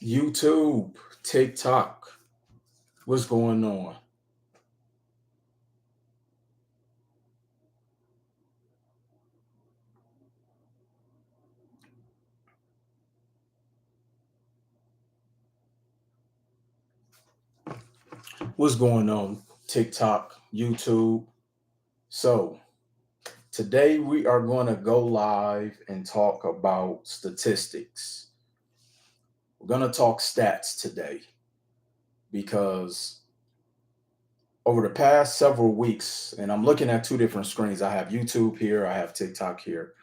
YouTube, TikTok, what's going on? What's going on? TikTok, YouTube. So, today we are going to go live and talk about statistics. We're going to talk stats today because over the past several weeks, and I'm looking at two different screens. I have YouTube here, I have TikTok here.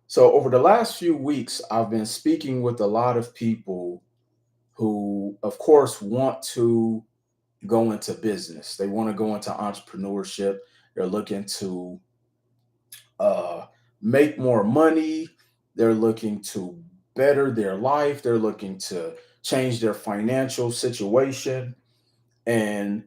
So, over the last few weeks, I've been speaking with a lot of people who, of course, want to go into business. They want to go into entrepreneurship. They're looking to uh, make more money. They're looking to better their life. They're looking to change their financial situation. And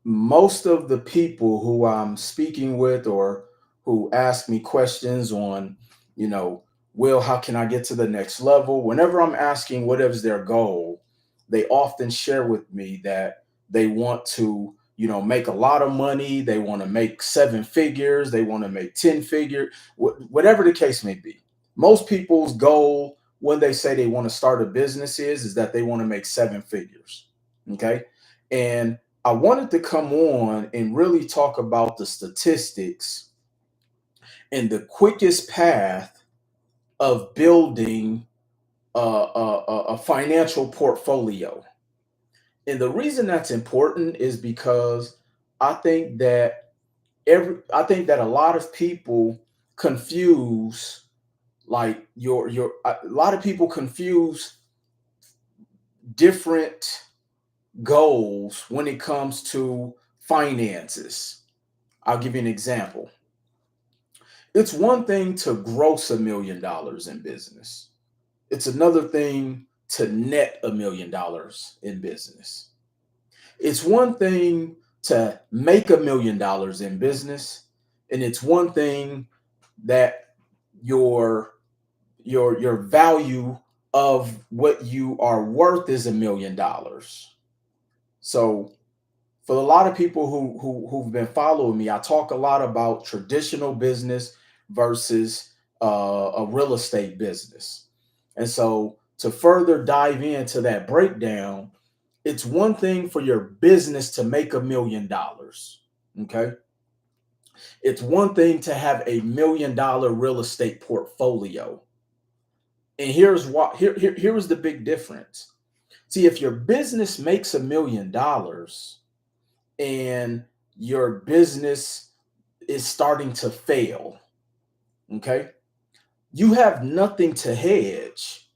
most of the people who I'm speaking with or who ask me questions on, you know, Will, how can I get to the next level? Whenever I'm asking what is their goal, they often share with me that they want to, make a lot of money. They want to make seven figures. They want to make 10 figures, whatever the case may be. Most people's goal when they say they want to start a business is that they want to make seven figures. Okay. And I wanted to come on and really talk about the statistics and the quickest path of building a financial portfolio. And the reason that's important is because I think that I think that a lot of people confuse a lot of people confuse different goals when it comes to finances. I'll give you an example. It's one thing to gross $1 million in business. It's another thing to net $1 million in business. It's one thing to make $1 million in business, and it's one thing that your your value of what you are worth is $1 million. So for a lot of people who've been following me, I talk a lot about traditional business versus a real estate business. And so to further dive into that breakdown, it's one thing for your business to make $1 million. Okay. It's one thing to have $1 million real estate portfolio. And here's what here is the big difference. See, if your business makes $1 million and your business is starting to fail, okay, you have nothing to hedge.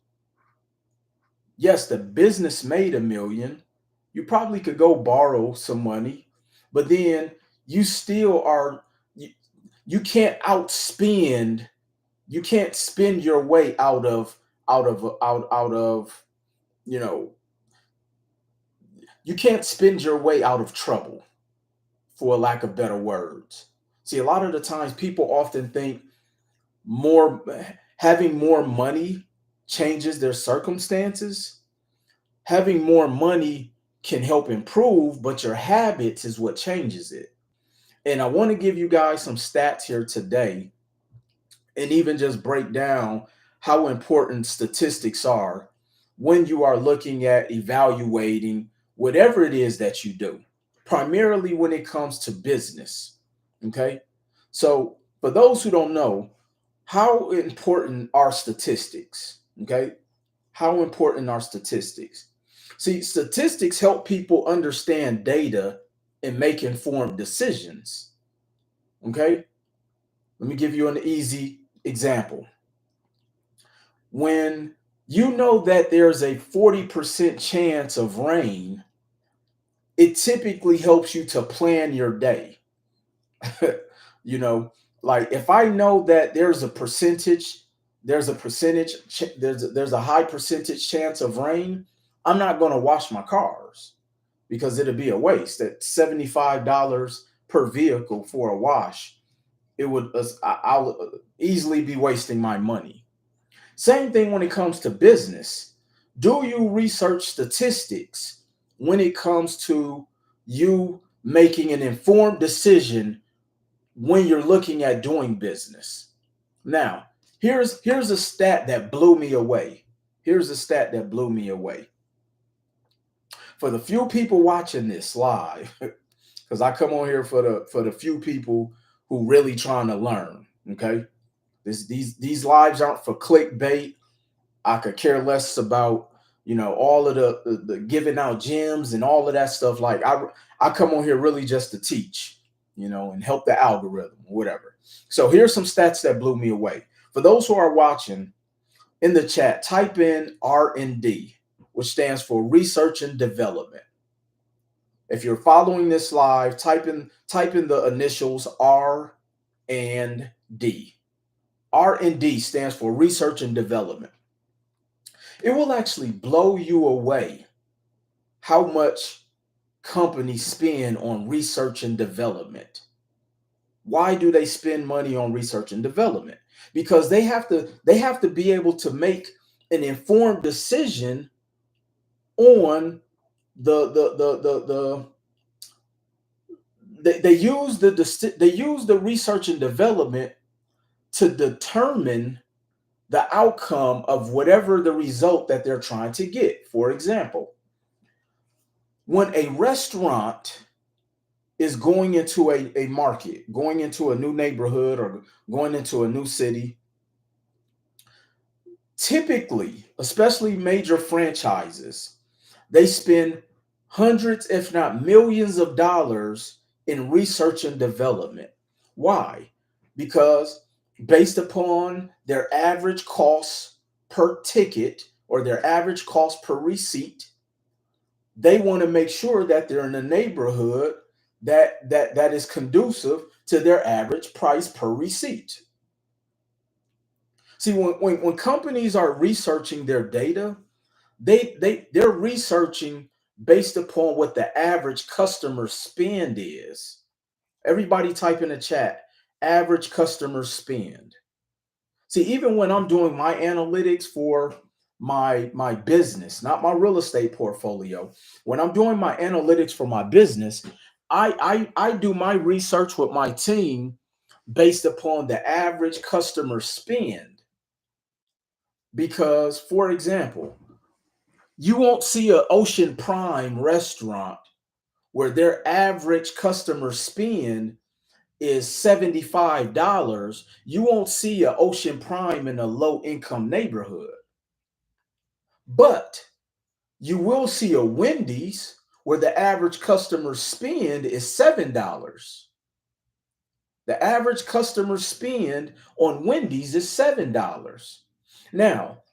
Yes, the business made a million. You probably could go borrow some money, but then you still are you, you can't outspend, you can't spend your way out of, you know, you can't spend your way out of trouble, for a lack of better words. See, a lot of the times people often think more having more money changes their circumstances. Having more money can help improve, but your habits is what changes it. And I want to give you guys some stats here today and even just break down how important statistics are when you are looking at evaluating whatever it is that you do, primarily when it comes to business. Okay. So, for those who don't know, how important are statistics? Okay. How important are statistics? See, statistics help people understand data and make informed decisions. Okay. Let me give you an easy example. When you know that there's a 40% chance of rain, it typically helps you to plan your day. you know, like if I know that there's a high percentage chance of rain, I'm not going to wash my cars because it'll be a waste. At $75 per vehicle for a wash, I'll easily be wasting my money. Same thing when it comes to business. Do you research statistics when it comes to you making an informed decision when you're looking at doing business? Now, here's a stat that blew me away. Here's a stat that blew me away. For the few people watching this live, because I come on here for the few people who really trying to learn. Okay, these lives aren't for clickbait. I could care less about all of the giving out gems and all of that stuff. Like I come on here really just to teach, and help the algorithm, whatever. So here's some stats that blew me away. For those who are watching in the chat, type in R&D, which stands for research and development. If you're following this live, type in the initials R and D. R&D stands for research and development. It will actually blow you away how much companies spend on research and development. Why do they spend money on research and development? Because they have to be able to make an informed decision on the they use the research and development to determine the outcome of whatever the result that they're trying to get. For example, when a restaurant is going into a market, going into a new neighborhood or going into a new city, typically, especially major franchises, they spend hundreds, if not millions of dollars in research and development. Why? Because based upon their average cost per ticket or their average cost per receipt, they want to make sure that they're in a neighborhood that is conducive to their average price per receipt. See, when companies are researching their data, they're researching based upon what the average customer spend is. Everybody type in the chat, average customer spend. See, even when I'm doing my analytics for my business, not my real estate portfolio, when I'm doing my analytics for my business, I do my research with my team based upon the average customer spend. Because, for example, you won't see an Ocean Prime restaurant where their average customer spend is $75. You won't see an Ocean Prime in a low income neighborhood. But you will see a Wendy's where the average customer spend is $7. The average customer spend on Wendy's is $7. Now,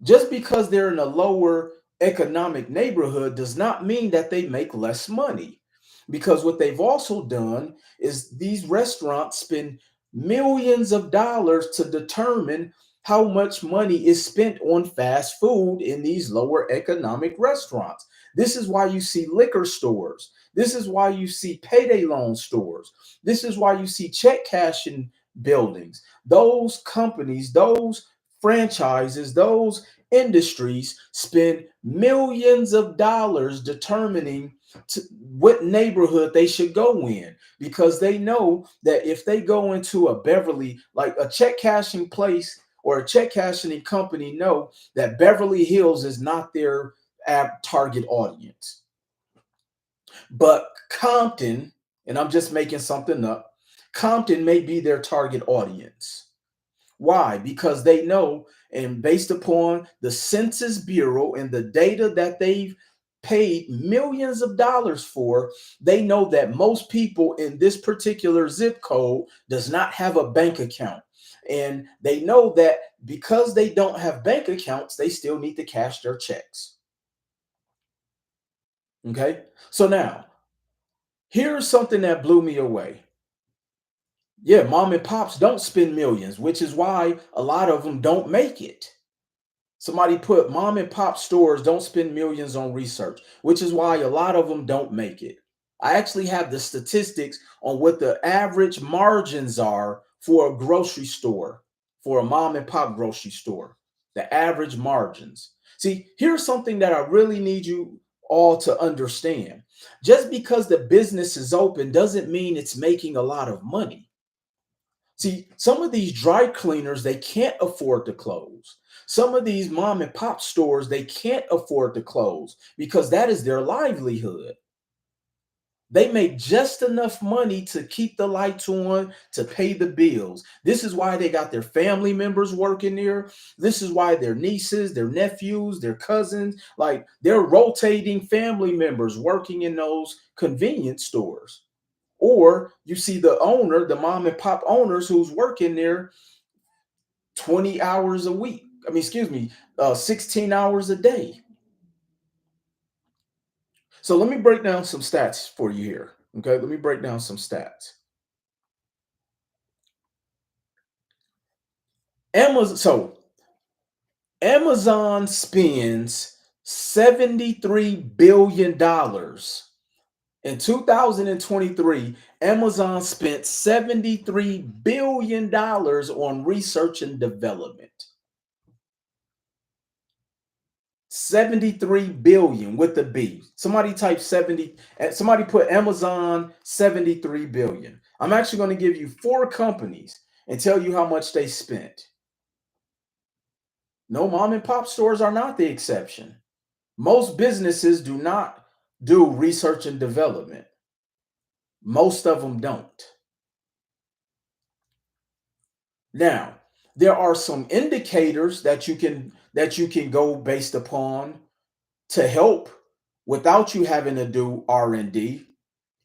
just because they're in a lower economic neighborhood does not mean that they make less money. Because what they've also done is these restaurants spend millions of dollars to determine how much money is spent on fast food in these lower economic restaurants. This is why you see liquor stores. This is why you see payday loan stores. This is why you see check cashing buildings. Those companies, those franchises, those industries spend millions of dollars determining what neighborhood they should go in, because they know that if they go into a Beverly, like a check cashing place or a check cashing company, know that Beverly Hills is not their target audience. But Compton, and I'm just making something up, Compton may be their target audience. Why? Because they know, and based upon the Census Bureau and the data that they've paid millions of dollars for, they know that most people in this particular zip code does not have a bank account. And they know that because they don't have bank accounts, they still need to cash their checks. Okay. So now, here's something that blew me away. Yeah, mom and pops don't spend millions, which is why a lot of them don't make it. Somebody put mom and pop stores don't spend millions on research, which is why a lot of them don't make it. I actually have the statistics on what the average margins are for a grocery store, for a mom and pop grocery store, the average margins. See, here's something that I really need you all to understand. Just because the business is open doesn't mean it's making a lot of money. See, some of these dry cleaners, they can't afford to close. Some of these mom and pop stores, they can't afford to close because that is their livelihood. They make just enough money to keep the lights on, to pay the bills. This is why they got their family members working there. This is why their nieces, their nephews, their cousins, like they're rotating family members working in those convenience stores. Or you see the owner, the mom and pop owners who's working there 20 hours a week. I mean, excuse me, 16 hours a day. So let me break down some stats for you here. Okay, let me break down some stats. Amazon spends $73 billion. In 2023, Amazon spent $73 billion on research and development. 73 billion with the B. Somebody type 70, somebody put Amazon 73 billion. I'm actually going to give you four companies and tell you how much they spent. No, mom and pop stores are not the exception. Most businesses do not do research and development. Most of them don't. Now, there are some indicators that you can go based upon to help without you having to do R&D.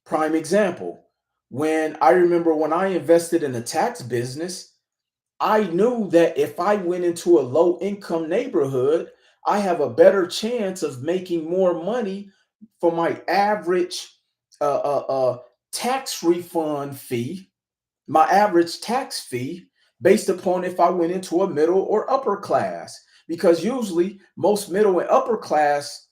Prime example, when I remember when I invested in the tax business, I knew that if I went into a low income neighborhood, I have a better chance of making more money for my average uh, uh, uh, tax refund fee, my average tax fee, based upon if I went into a middle or upper class. Because usually most middle and upper class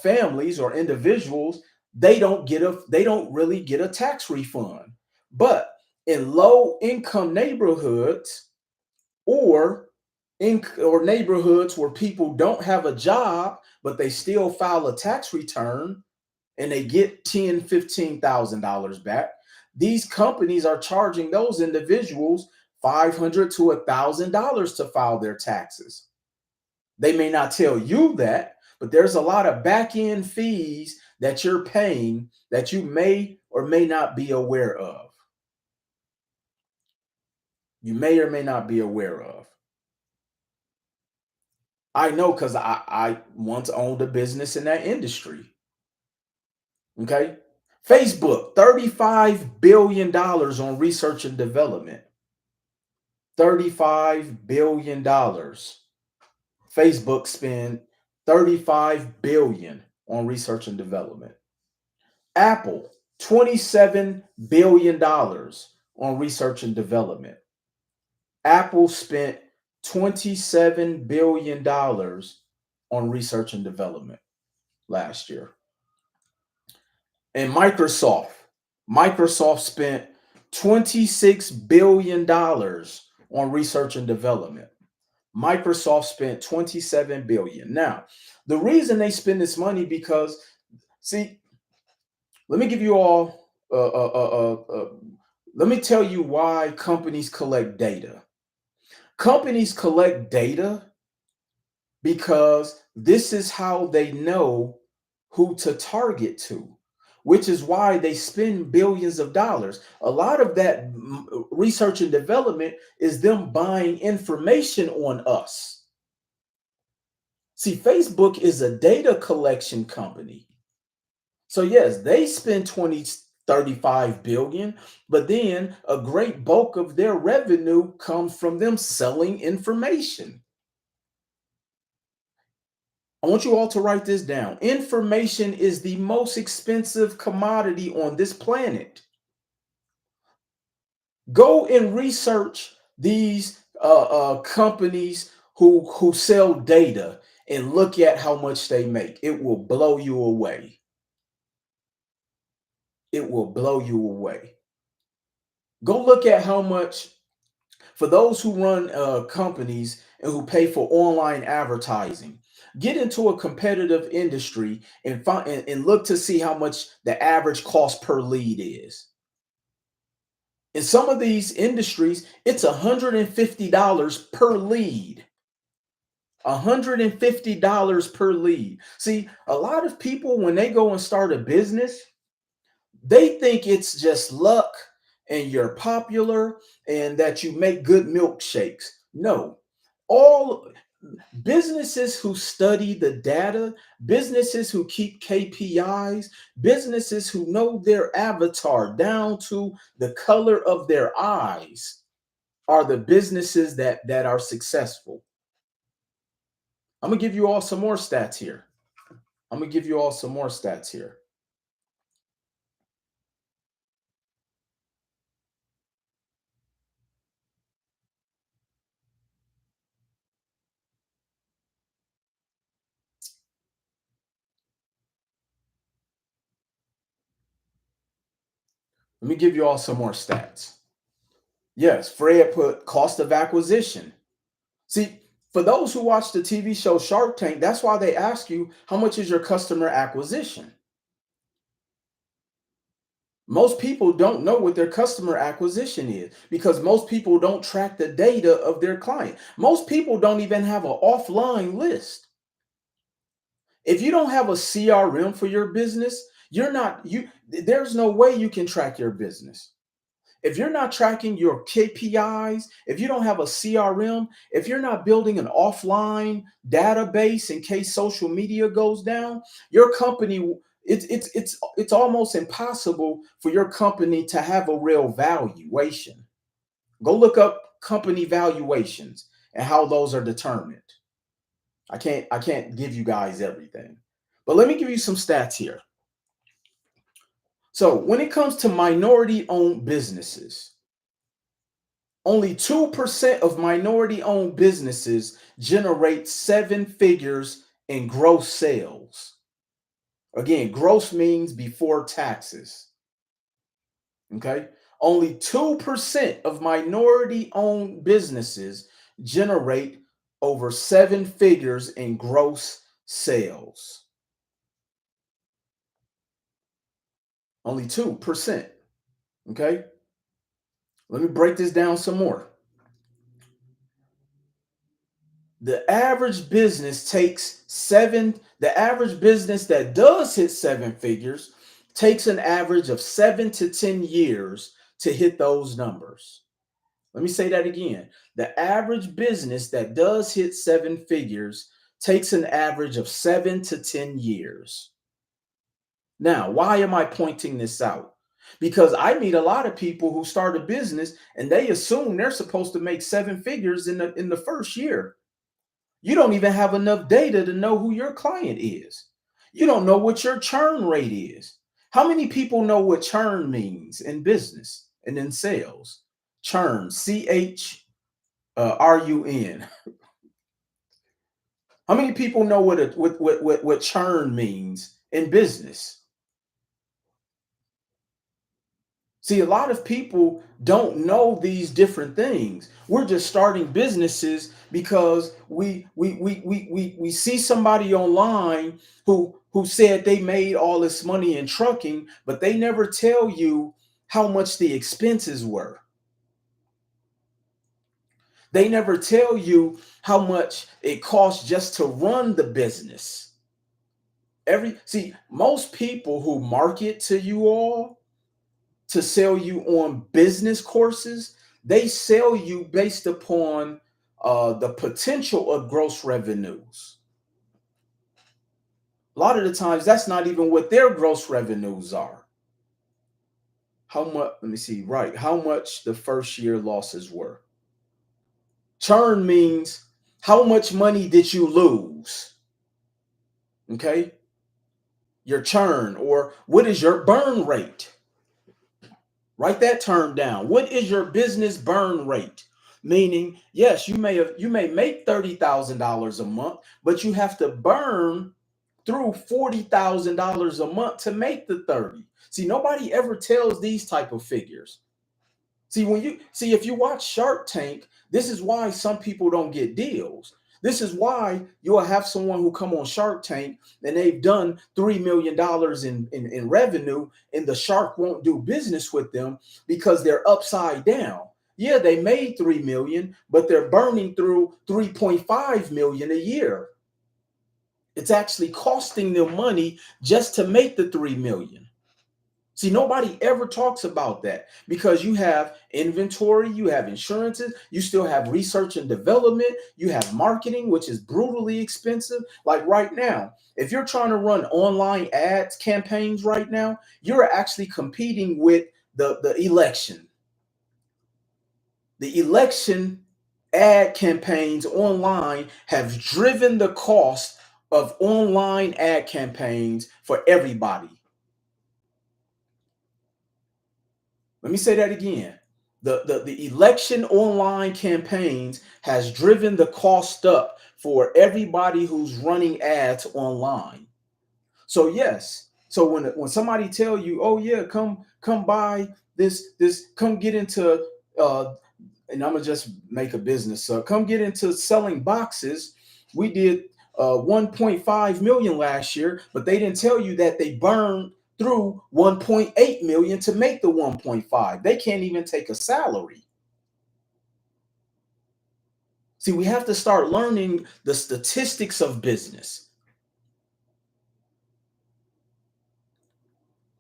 families or individuals, they don't really get a tax refund. But in low income neighborhoods, or or neighborhoods where people don't have a job but they still file a tax return and they get 10, $15,000 back, these companies are charging those individuals $500 to $1,000 to file their taxes. They may not tell you that, but there's a lot of back end fees that you're paying that you may or may not be aware of. You may or may not be aware of. I know because I once owned a business in that industry. Okay. Facebook, $35 billion on research and development. $35 billion. Facebook spent 35 billion on research and development. Apple, $27 billion on research and development. Apple spent $27 billion on research and development last year. And Microsoft spent $26 billion on research and development. Microsoft spent 27 billion. Now, the reason they spend this money because, see, let me give you all let me tell you why companies collect data. Companies collect data because this is how they know who to target to, which is why they spend billions of dollars. A lot of that research and development is them buying information on us. See, Facebook is a data collection company. So yes, they spend 20, 35 billion, but then a great bulk of their revenue comes from them selling information. I want you all to write this down. Information is the most expensive commodity on this planet. Go and research these companies who sell data and look at how much they make. It will blow you away. It will blow you away. Go look at how much, for those who run companies and who pay for online advertising. Get into a competitive industry and find and look to see how much the average cost per lead is. In some of these industries, it's $150 per lead. $150 per lead. See, a lot of people, when they go and start a business, they think it's just luck and you're popular and that you make good milkshakes. No, all businesses who study the data, businesses who keep KPIs, businesses who know their avatar down to the color of their eyes are the businesses that are successful. I'm gonna give you all some more stats here. I'm gonna give you all some more stats here. Let me give you all some more stats. Yes, Fred put cost of acquisition. See, for those who watch the TV show Shark Tank, that's why they ask you how much is your customer acquisition. Most people don't know what their customer acquisition is because most people don't track the data of their client. Most people don't even have an offline list. If you don't have a CRM for your business, you're not you there's no way you can track your business. If you're not tracking your KPIs, if you don't have a CRM, if you're not building an offline database in case social media goes down, your company it's almost impossible for your company to have a real valuation. Go look up company valuations and how those are determined. I can't give you guys everything. But let me give you some stats here. So, when it comes to minority owned businesses, only 2% of minority owned businesses generate seven figures in gross sales. Again, gross means before taxes. Okay. Only 2% of minority owned businesses generate over seven figures in gross sales. Only 2%. Okay. Let me break this down some more. The average business that does hit seven figures takes an average of 7 to 10 years to hit those numbers. Let me say that again. The average business that does hit seven figures takes an average of 7 to 10 years. Now, why am I pointing this out? Because I meet a lot of people who start a business and they assume they're supposed to make seven figures in the first year. You don't even have enough data to know who your client is. You don't know what your churn rate is. How many people know what churn means in business and in sales? Churn, CHRUN. How many people know what churn means in business? See, a lot of people don't know these different things. We're just starting businesses because we see somebody online who said they made all this money in trucking, but they never tell you how much the expenses were. They never tell you how much it costs just to run the business. Most people who market to you all to sell you on business courses, they sell you based upon the potential of gross revenues. A lot of the times, that's not even what their gross revenues are. How much? Let me see. Right, how much the first year losses were. Churn means how much money did you lose? Okay, your churn, or what is your burn rate? Write that term down. What is your business burn rate? Meaning, yes, you may make $30,000 a month, but you have to burn through $40,000 a month to make the 30. See, nobody ever tells these type of figures. If you watch Shark Tank, this is why some people don't get deals. This is why you'll have someone who come on Shark Tank and they've done $3 million in revenue, and the shark won't do business with them because they're upside down. Yeah, they made 3 million, but they're burning through 3.5 million a year. It's actually costing them money just to make the 3 million. See, nobody ever talks about that because you have inventory, you have insurances, you still have research and development, you have marketing, which is brutally expensive. Like right now, if you're trying to run online ads campaigns right now, you're actually competing with the election. The election ad campaigns online have driven the cost of online ad campaigns for everybody. Let me say that again. The election online campaigns has driven the cost up for everybody who's running ads online. So yes, so when somebody tell you, oh yeah, come buy this, come get into and I'm gonna just make a business. So come get into selling boxes. We did 1.5 million last year, but they didn't tell you that they burned through 1.8 million to make the 1.5. They can't even take a salary. See, we have to start learning the statistics of business.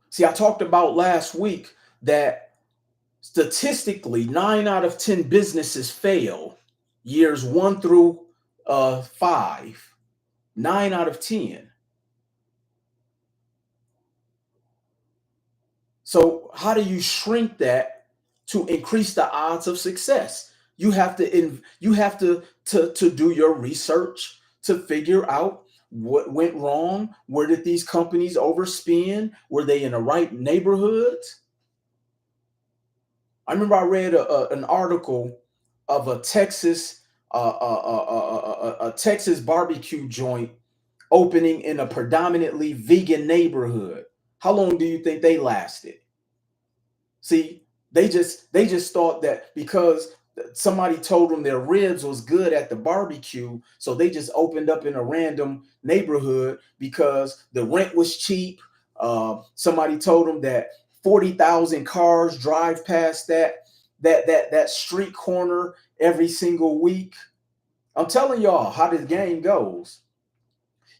See, I talked about last week that statistically 9 out of 10 businesses fail years 1 through 5. 9 out of 10. So how do you shrink that to increase the odds of success? You have to do your research to figure out what went wrong. Where did these companies overspend? Were they in the right neighborhoods? I remember I read an article of a Texas barbecue joint opening in a predominantly vegan neighborhood. How long do you think they lasted? See, they just thought that because somebody told them their ribs was good at the barbecue, so they just opened up in a random neighborhood because the rent was cheap. Somebody told them that 40,000 cars drive past that street corner every single week. I'm telling y'all how this game goes.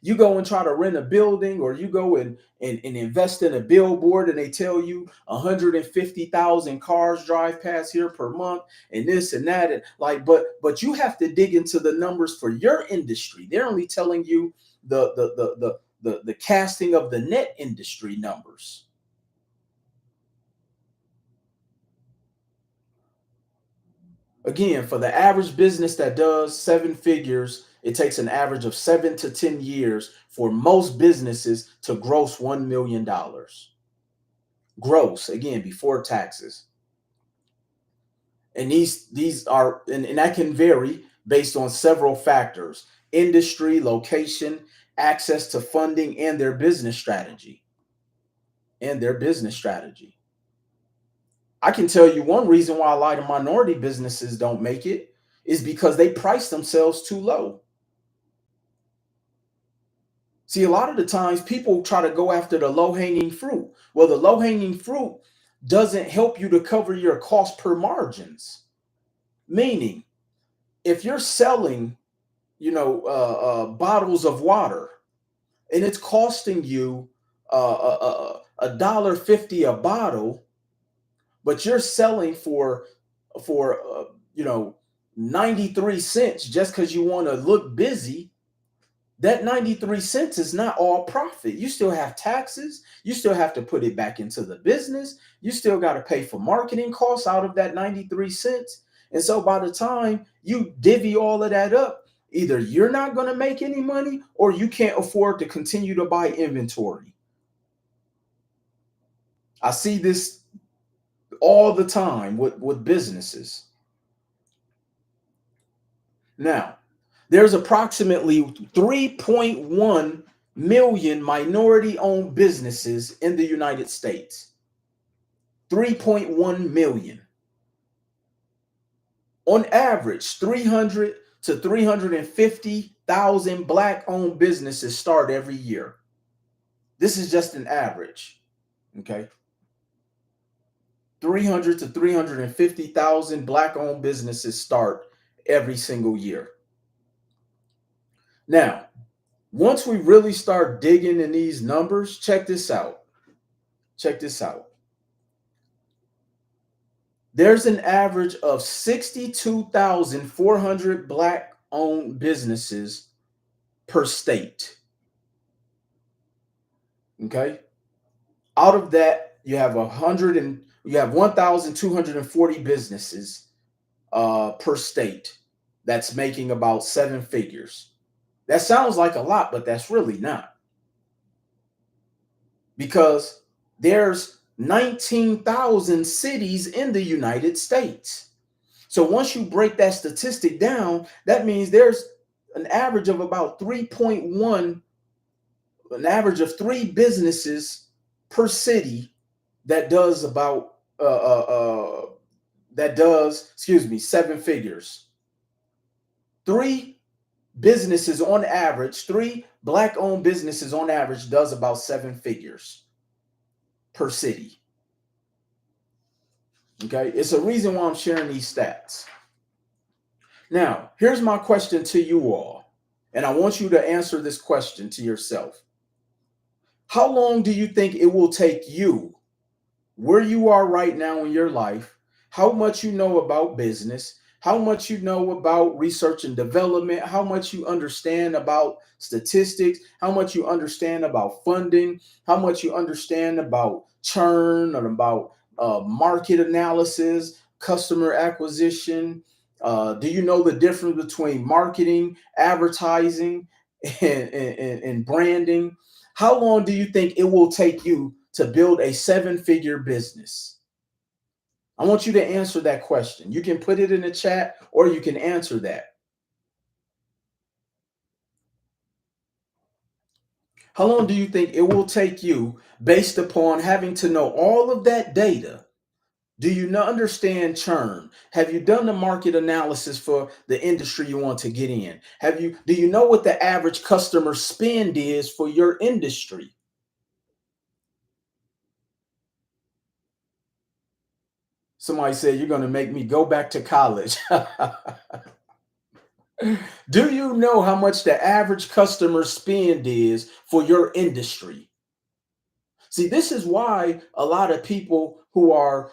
You go and try to rent a building, or you go and invest in a billboard, and they tell you 150,000 cars drive past here per month, and this and that, and like, but you have to dig into the numbers for your industry. They're only telling you the casting of the net industry numbers. Again, for the average business that does 7 figures, it takes an average of 7 to 10 years for most businesses to gross $1 million. Gross, again, before taxes. And these are and that can vary based on several factors: industry, location, access to funding, and their business strategy. And their business strategy. I can tell you one reason why a lot of minority businesses don't make it is because they price themselves too low. See, a lot of the times people try to go after the low hanging fruit. Well, the low hanging fruit doesn't help you to cover your cost per margins. Meaning, if you're selling, bottles of water, and it's costing you $1.50 a bottle, but you're selling for 93 cents just because you want to look busy. That 93 cents is not all profit. You still have taxes. You still have to put it back into the business. You still got to pay for marketing costs out of that 93 cents. And so by the time you divvy all of that up, either you're not going to make any money, or you can't afford to continue to buy inventory. I see this all the time with businesses. Now, there's approximately 3.1 million minority owned businesses in the United States. 3.1 million. On average, 300 to 350,000 black owned businesses start every year. This is just an average. Okay. 300 to 350,000 black owned businesses start every single year. Now, once we really start digging in these numbers, check this out. Check this out. There's an average of 62,400 black owned businesses per state. Okay? Out of that, you have 1,240 businesses per state that's making about seven figures. That sounds like a lot, but that's really not, because there's 19,000 cities in the United States. So once you break that statistic down, that means there's an average of about 3.1, an average of three businesses per city that does about seven figures. Three businesses on average, three black owned businesses on average does about seven figures per city. Okay, it's a reason why I'm sharing these stats. Now, here's my question to you all, and I want you to answer this question to yourself. How long do you think it will take you, where you are right now in your life, how much you know about business, how much you know about research and development, how much you understand about statistics, how much you understand about funding, how much you understand about churn or about market analysis, customer acquisition? Do you know the difference between marketing, advertising, and branding? How long do you think it will take you to build a seven-figure business? I want you to answer that question. You can put it in the chat or you can answer that. How long do you think it will take you, based upon having to know all of that data? Do you not understand churn? Have you done the market analysis for the industry you want to get in? Do you know what the average customer spend is for your industry? Somebody said you're going to make me go back to college. Do you know how much the average customer spend is for your industry? See, this is why a lot of people who are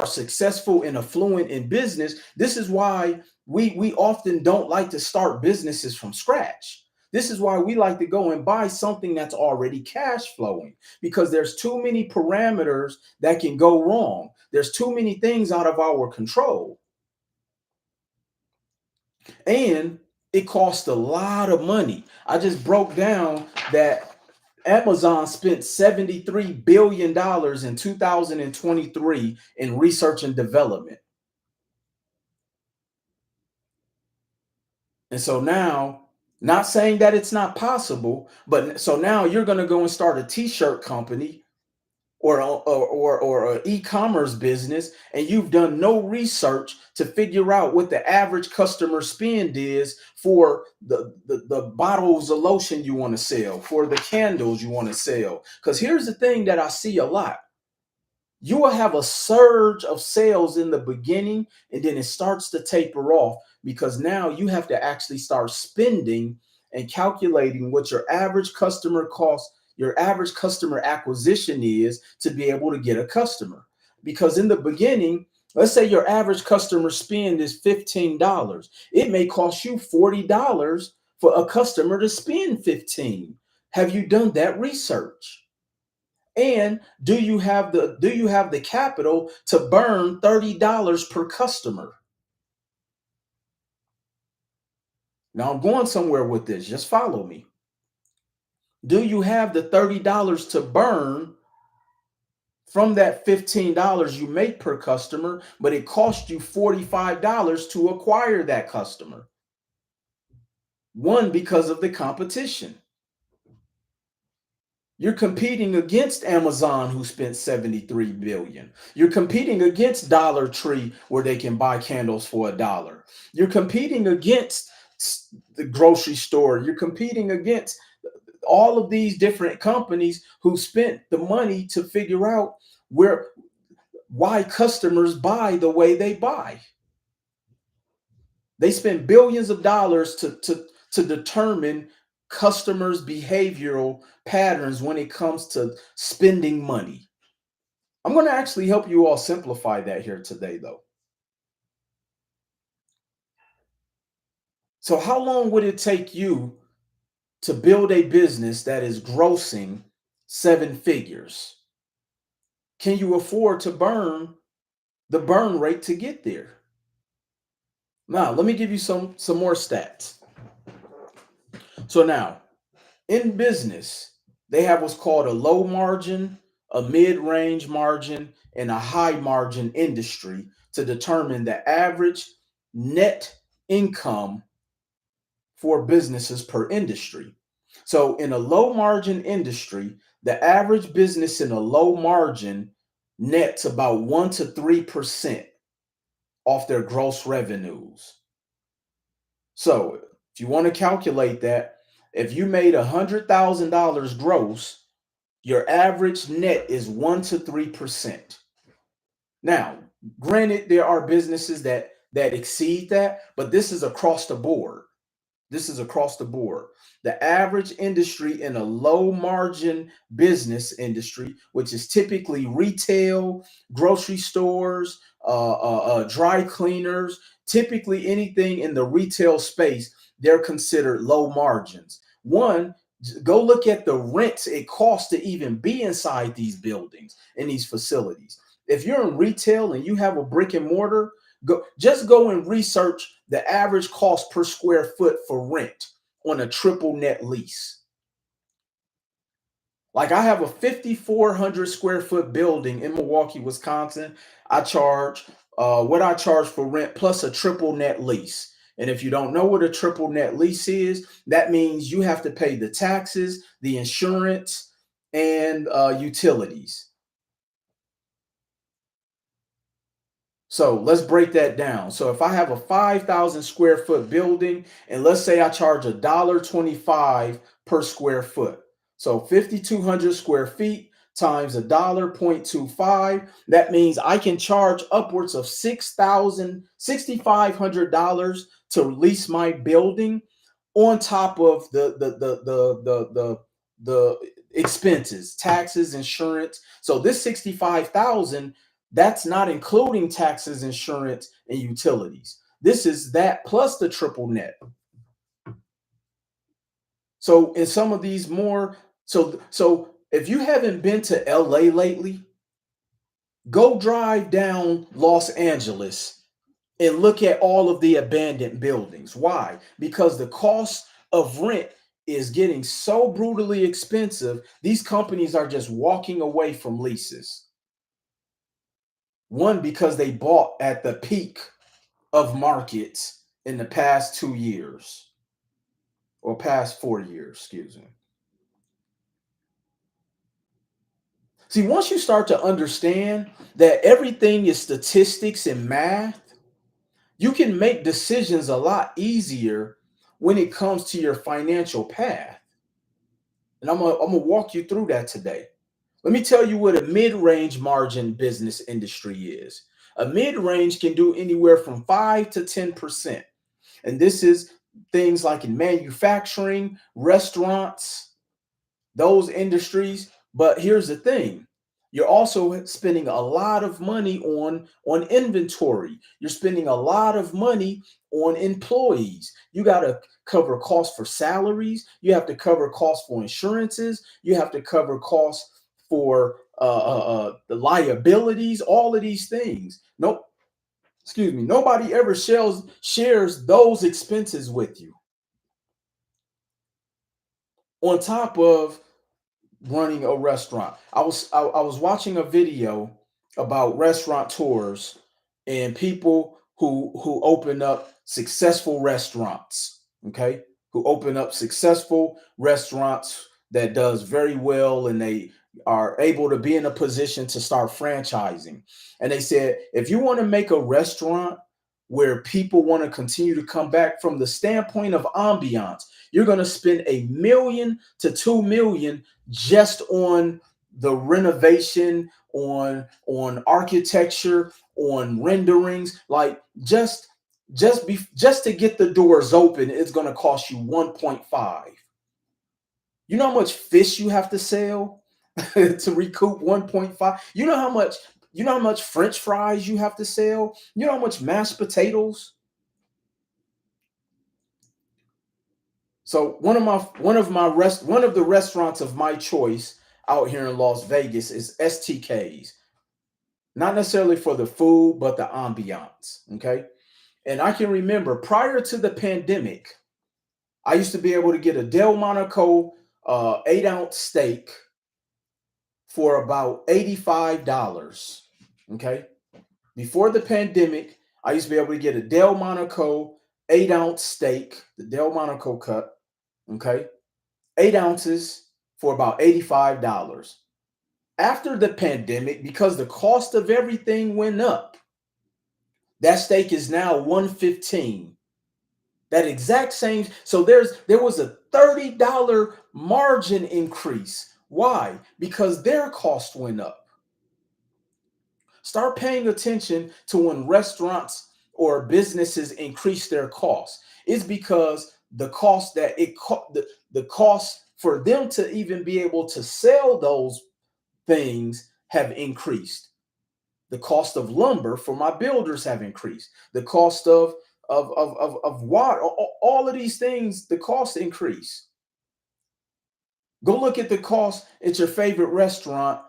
successful and affluent in business, this is why we often don't like to start businesses from scratch. This is why we like to go and buy something that's already cash flowing, because there's too many parameters that can go wrong. There's too many things out of our control. And it costs a lot of money. I just broke down that Amazon spent $73 billion in 2023 in research and development. And so now, not saying that it's not possible, but so now you're going to go and start a t-shirt company or an e-commerce business, and you've done no research to figure out what the average customer spend is for the bottles of lotion you want to sell, for the candles you want to sell. Because here's the thing that I see a lot. You will have a surge of sales in the beginning, and then it starts to taper off, because now you have to actually start spending and calculating what your average customer cost, your average customer acquisition is, to be able to get a customer. Because in the beginning, let's say your average customer spend is $15. It may cost you $40 for a customer to spend 15. Have you done that research? And do you have the capital to burn $30 per customer? Now I'm going somewhere with this. Just follow me. Do you have the $30 to burn from that $15 you make per customer, but it costs you $45 to acquire that customer? One, because of the competition. You're competing against Amazon, who spent 73 billion. You're competing against Dollar Tree, where they can buy candles for $1. You're competing against the grocery store. You're competing against all of these different companies who spent the money to figure out where why customers buy the way they buy. They spend billions of dollars to determine customers' behavioral patterns when it comes to spending money. I'm going to actually help you all simplify that here today, though. So, how long would it take you to build a business that is grossing seven figures? Can you afford to burn the burn rate to get there? Now, let me give you some more stats. So now, in business, they have what's called a low margin, a mid-range margin, and a high margin industry to determine the average net income for businesses per industry. So in a low margin industry, the average business in a low margin nets about 1 to 3% off their gross revenues. So if you want to calculate that, if you made $100,000 gross, your average net is 1 to 3%. Now, granted, there are businesses that exceed that, but this is across the board. This is across the board. The average industry in a low margin business industry, which is typically retail, grocery stores, dry cleaners, typically anything in the retail space, they're considered low margins. One, go look at the rents it costs to even be inside these buildings, in these facilities. If you're in retail and you have a brick and mortar, go and research the average cost per square foot for rent on a triple net lease. Like, I have a 5,400 square foot building in Milwaukee, Wisconsin. I charge what I charge for rent plus a triple net lease. And if you don't know what a triple net lease is, that means you have to pay the taxes, the insurance, and utilities. So let's break that down. So if I have a 5,000 square foot building, and let's say I charge $1.25 per square foot. So 5,200 square feet times $1.25. That means I can charge upwards of $6,500 to lease my building, on top of the expenses, taxes, insurance. So this 65,000, that's not including taxes, insurance, and utilities. This is that plus the triple net. So in some of these more, so if you haven't been to LA lately, go drive down Los Angeles and look at all of the abandoned buildings. Why? Because the cost of rent is getting so brutally expensive, these companies are just walking away from leases. One, because they bought at the peak of markets in the past 2 years, or past 4 years, excuse me. See, once you start to understand that everything is statistics and math, you can make decisions a lot easier when it comes to your financial path. And I'm gonna walk you through that today. Let me tell you what a mid-range margin business industry is. A mid-range can do anywhere from 5 to 10%. And this is things like in manufacturing, restaurants, those industries. But here's the thing. You're also spending a lot of money on inventory. You're spending a lot of money on employees. You got to cover costs for salaries. You have to cover costs for insurances. You have to cover costs for the liabilities, all of these things. Nope. Excuse me. Nobody ever shares those expenses with you. On top of running a restaurant. I was watching a video about restaurateurs and people who open up successful restaurants. Okay, who open up successful restaurants that does very well, and they are able to be in a position to start franchising. And they said, if you want to make a restaurant where people want to continue to come back from the standpoint of ambiance, you're going to spend $1 to 2 million just on the renovation, on architecture, on renderings. Like just to get the doors open, it's going to cost you 1.5. You know how much fish you have to sell to recoup 1.5? You know how much French fries you have to sell? You know how much mashed potatoes? So one of the restaurants of my choice out here in Las Vegas is STK's. Not necessarily for the food, but the ambiance. Okay. And I can remember prior to the pandemic, I used to be able to get a Del Monaco 8-ounce steak for about $85. Okay. Before the pandemic, I used to be able to get a Del Monaco 8-ounce steak, the Del Monaco cut. Okay. 8 ounces for about $85. After the pandemic, because the cost of everything went up, that steak is now 115. That exact same. So there was a $30 margin increase. Why? Because their cost went up. Start paying attention to when restaurants or businesses increase their costs. It's because the cost that the cost for them to even be able to sell those things have increased. The cost of lumber for my builders have increased. The cost of water, all of these things, the cost increase. Go look at the cost at your favorite restaurant,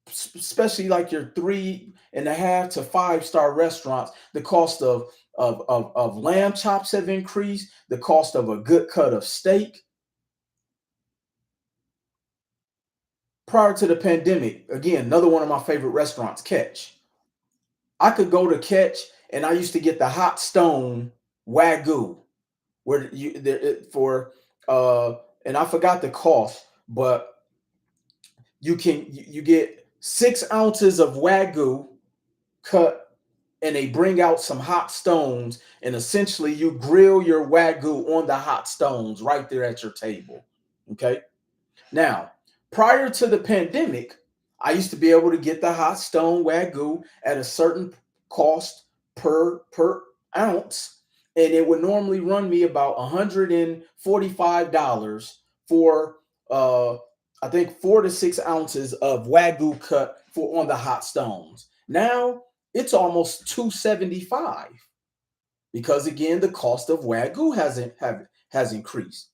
especially like your 3.5 to 5-star restaurants. The cost of lamb chops have increased. The cost of a good cut of steak. Prior to the pandemic, again, another one of my favorite restaurants, Catch. I could go to Catch, and I used to get the hot stone Wagyu, where you there for and I forgot the cost, but you get 6 ounces of Wagyu cut, and they bring out some hot stones, and essentially you grill your Wagyu on the hot stones right there at your table. Okay. Now, prior to the pandemic, I used to be able to get the hot stone Wagyu at a certain cost per ounce, and it would normally run me about $145 for I think 4 to 6 ounces of Wagyu cut for on the hot stones. Now it's almost 275 because again the cost of Wagyu has increased.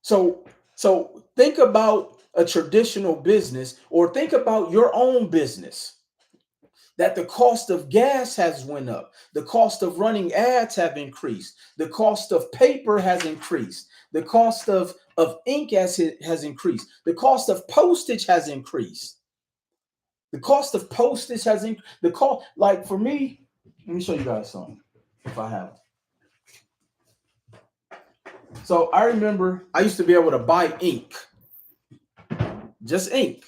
So think about a traditional business, or think about your own business, that the cost of gas has went up, the cost of running ads have increased, the cost of paper has increased, the cost of ink has increased, the cost of postage has increased. The cost of postage has increased. The cost, like for me, let me show you guys something if I have. So I remember I used to be able to buy ink, just ink.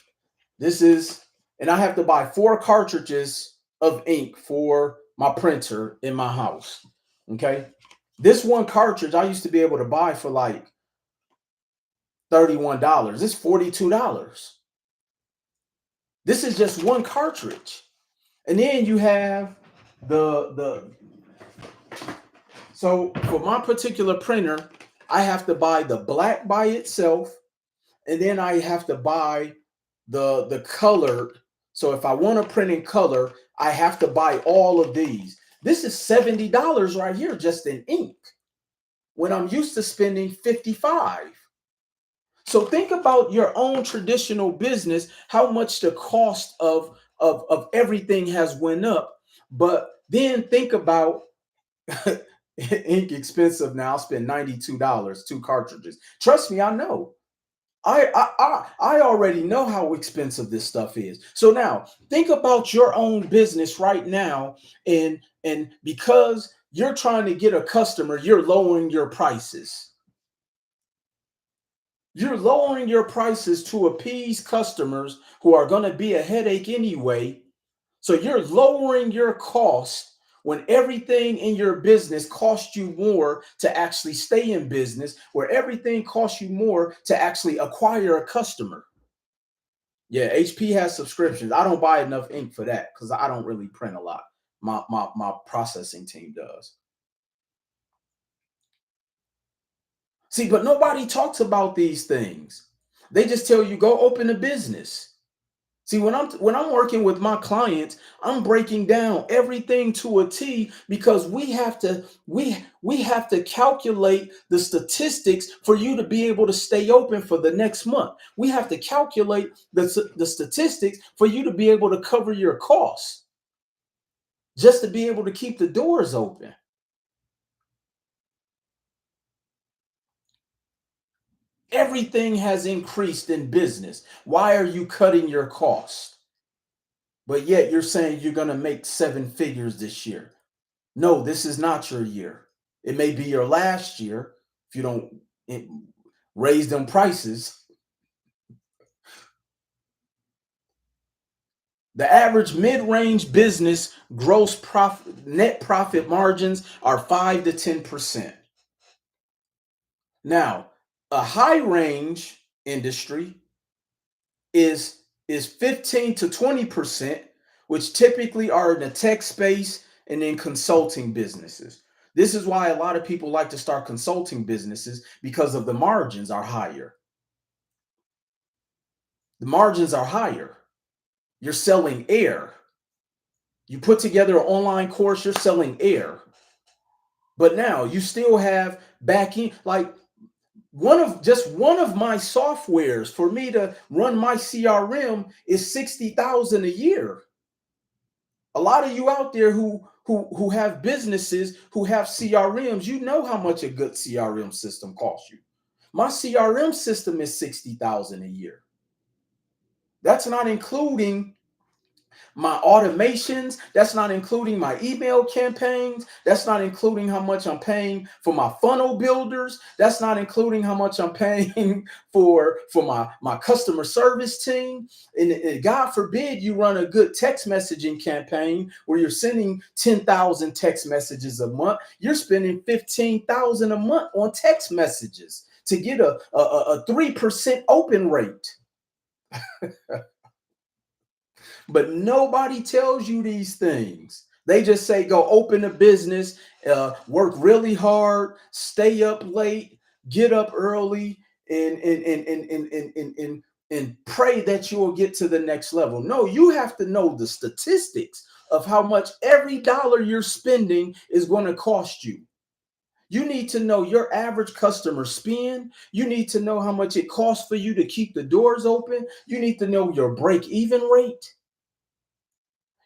This is, and I have to buy 4 cartridges of ink for my printer in my house. Okay. This one cartridge I used to be able to buy for like $31. It's $42. This is just one cartridge. And then you have the so for my particular printer, I have to buy the black by itself, and then I have to buy the colored. So if I want to print in color, I have to buy all of these. This is $70 right here just in ink, when I'm used to spending 55. So think about your own traditional business, how much the cost of everything has went up. But then think about ink expensive now. I spend $92, 2 cartridges. Trust me, I know. I already know how expensive this stuff is. So now think about your own business right now, and because you're trying to get a customer, you're lowering your prices. You're lowering your prices to appease customers who are going to be a headache anyway. So you're lowering your cost when everything in your business costs you more to actually stay in business, where everything costs you more to actually acquire a customer. Yeah, HP has subscriptions. I don't buy enough ink for that because I don't really print a lot. My processing team does. See, but nobody talks about these things. They just tell you go open a business. See, when I'm working with my clients, I'm breaking down everything to a T because we have to calculate the statistics for you to be able to stay open for the next month. We have to calculate the statistics for you to be able to cover your costs just to be able to keep the doors open. Everything has increased in business. Why are you cutting your costs? But yet you're saying you're going to make seven figures this year. No, this is not your year. It may be your last year if you don't eh, raise them prices. The average mid-range business gross profit net profit margins are 5 to 10%. Now, a high range industry is 15 to 20%, which typically are in the tech space and in consulting businesses. This is why a lot of people like to start consulting businesses because of the margins are higher. The margins are higher. You're selling air. You put together an online course, you're selling air. But now you still have back end, like one of my softwares for me to run my CRM is 60,000 a year. A lot of you out there who have businesses who have CRMs, you know how much a good CRM system costs you. My CRM system is 60,000 a year. That's not including my automations. That's not including my email campaigns. That's not including how much I'm paying for my funnel builders. That's not including how much I'm paying for my customer service team. And God forbid you run a good text messaging campaign where you're sending 10,000 text messages a month. You're spending 15,000 a month on text messages to get a 3% open rate. But nobody tells you these things. They just say go open a business, work really hard, stay up late, get up early, and pray that you will get to the next level. No, you have to know the statistics of how much every dollar you're spending is going to cost you. You need to know your average customer spend. You need to know how much it costs for you to keep the doors open. You need to know your break even rate.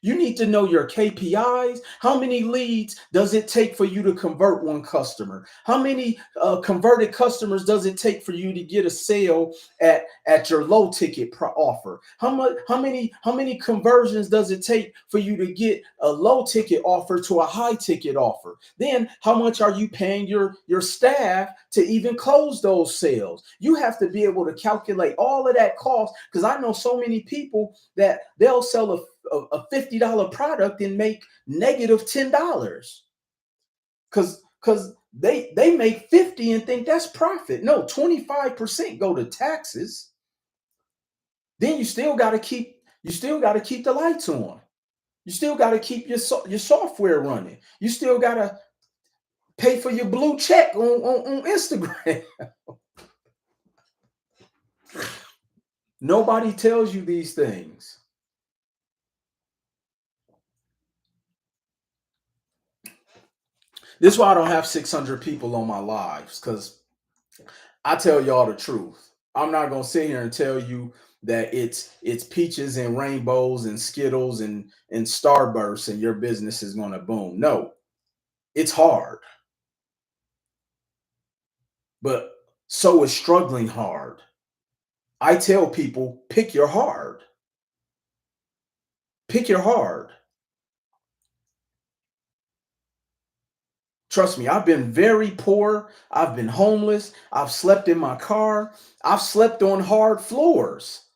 You need to know your KPIs. How many leads does it take for you to convert one customer? How many converted customers does it take for you to get a sale at your low ticket offer? How many conversions does it take for you to get a low ticket offer to a high ticket offer? Then how much are you paying your staff to even close those sales? You have to be able to calculate all of that cost because I know so many people that they'll sell a $50 product and make negative $10 because they make 50 and think that's profit. No, 25% go to taxes. Then you still got to keep the lights on. You still got to keep your software running. You still got to pay for your blue check on Instagram. Nobody tells you these things. This is why I don't have 600 people on my lives because I tell y'all the truth. I'm not gonna sit here and tell you that it's peaches and rainbows and Skittles and Starbursts and your business is gonna boom. No, it's hard, but so is struggling hard. I tell people pick your hard. Pick your hard. Trust me, I've been very poor. I've been homeless. I've slept in my car. I've slept on hard floors.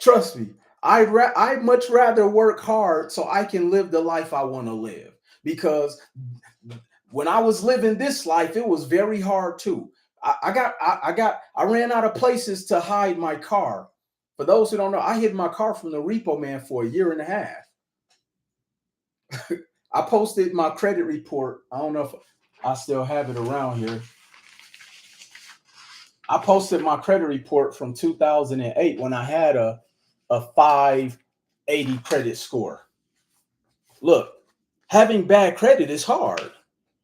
Trust me, I'd much rather work hard so I can live the life I want to live. Because when I was living this life, it was very hard too. I ran out of places to hide my car. For those who don't know, I hid my car from the repo man for a year and a half. I posted my credit report. I don't know if I still have it around here. I posted my credit report from 2008 when I had a 580 credit score. Look, having bad credit is hard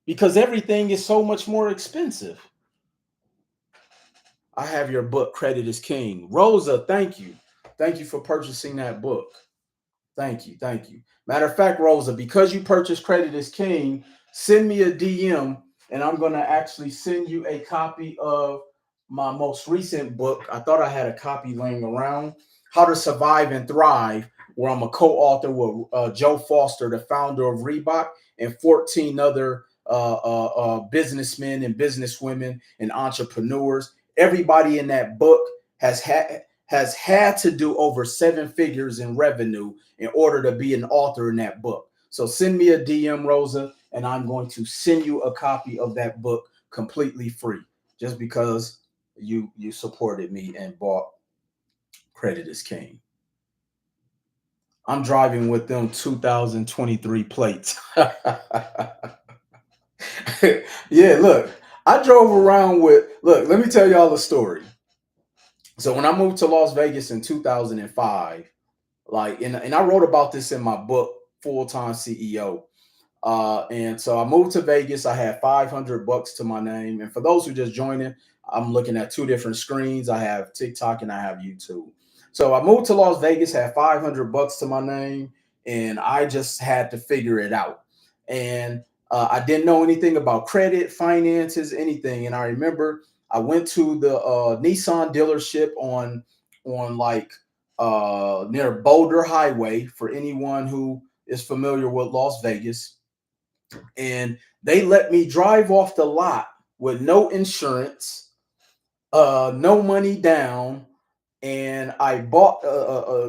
because everything is so much more expensive. I have your book, Credit is King. Rosa, thank you. Thank you for purchasing that book. Thank you. Thank you. Matter of fact, Rosa, because you purchased Credit is King, send me a DM and I'm going to actually send you a copy of my most recent book. I thought I had a copy laying around, How to Survive and Thrive, where I'm a co-author with Joe Foster, the founder of Reebok, and 14 other businessmen and businesswomen and entrepreneurs. Everybody in that book has had to do over 7 figures in revenue in order to be an author in that book. So send me a DM, Rosa, and I'm going to send you a copy of that book completely free, just because you supported me and bought Credit is King. I'm driving with them 2023 plates. Yeah, look, I drove around with, look, let me tell y'all a story. So when I moved to Las Vegas in 2005, like, and I wrote about this in my book, Full Time CEO. And so I moved to Vegas. I had 500 bucks to my name. And for those who just joining, I'm looking at two different screens. I have TikTok and I have YouTube. So I moved to Las Vegas, had 500 bucks to my name, and I just had to figure it out. And I didn't know anything about credit, finances, anything. And I remember I went to the Nissan dealership on like near Boulder Highway, for anyone who is familiar with Las Vegas, and they let me drive off the lot with no insurance, no money down, and I bought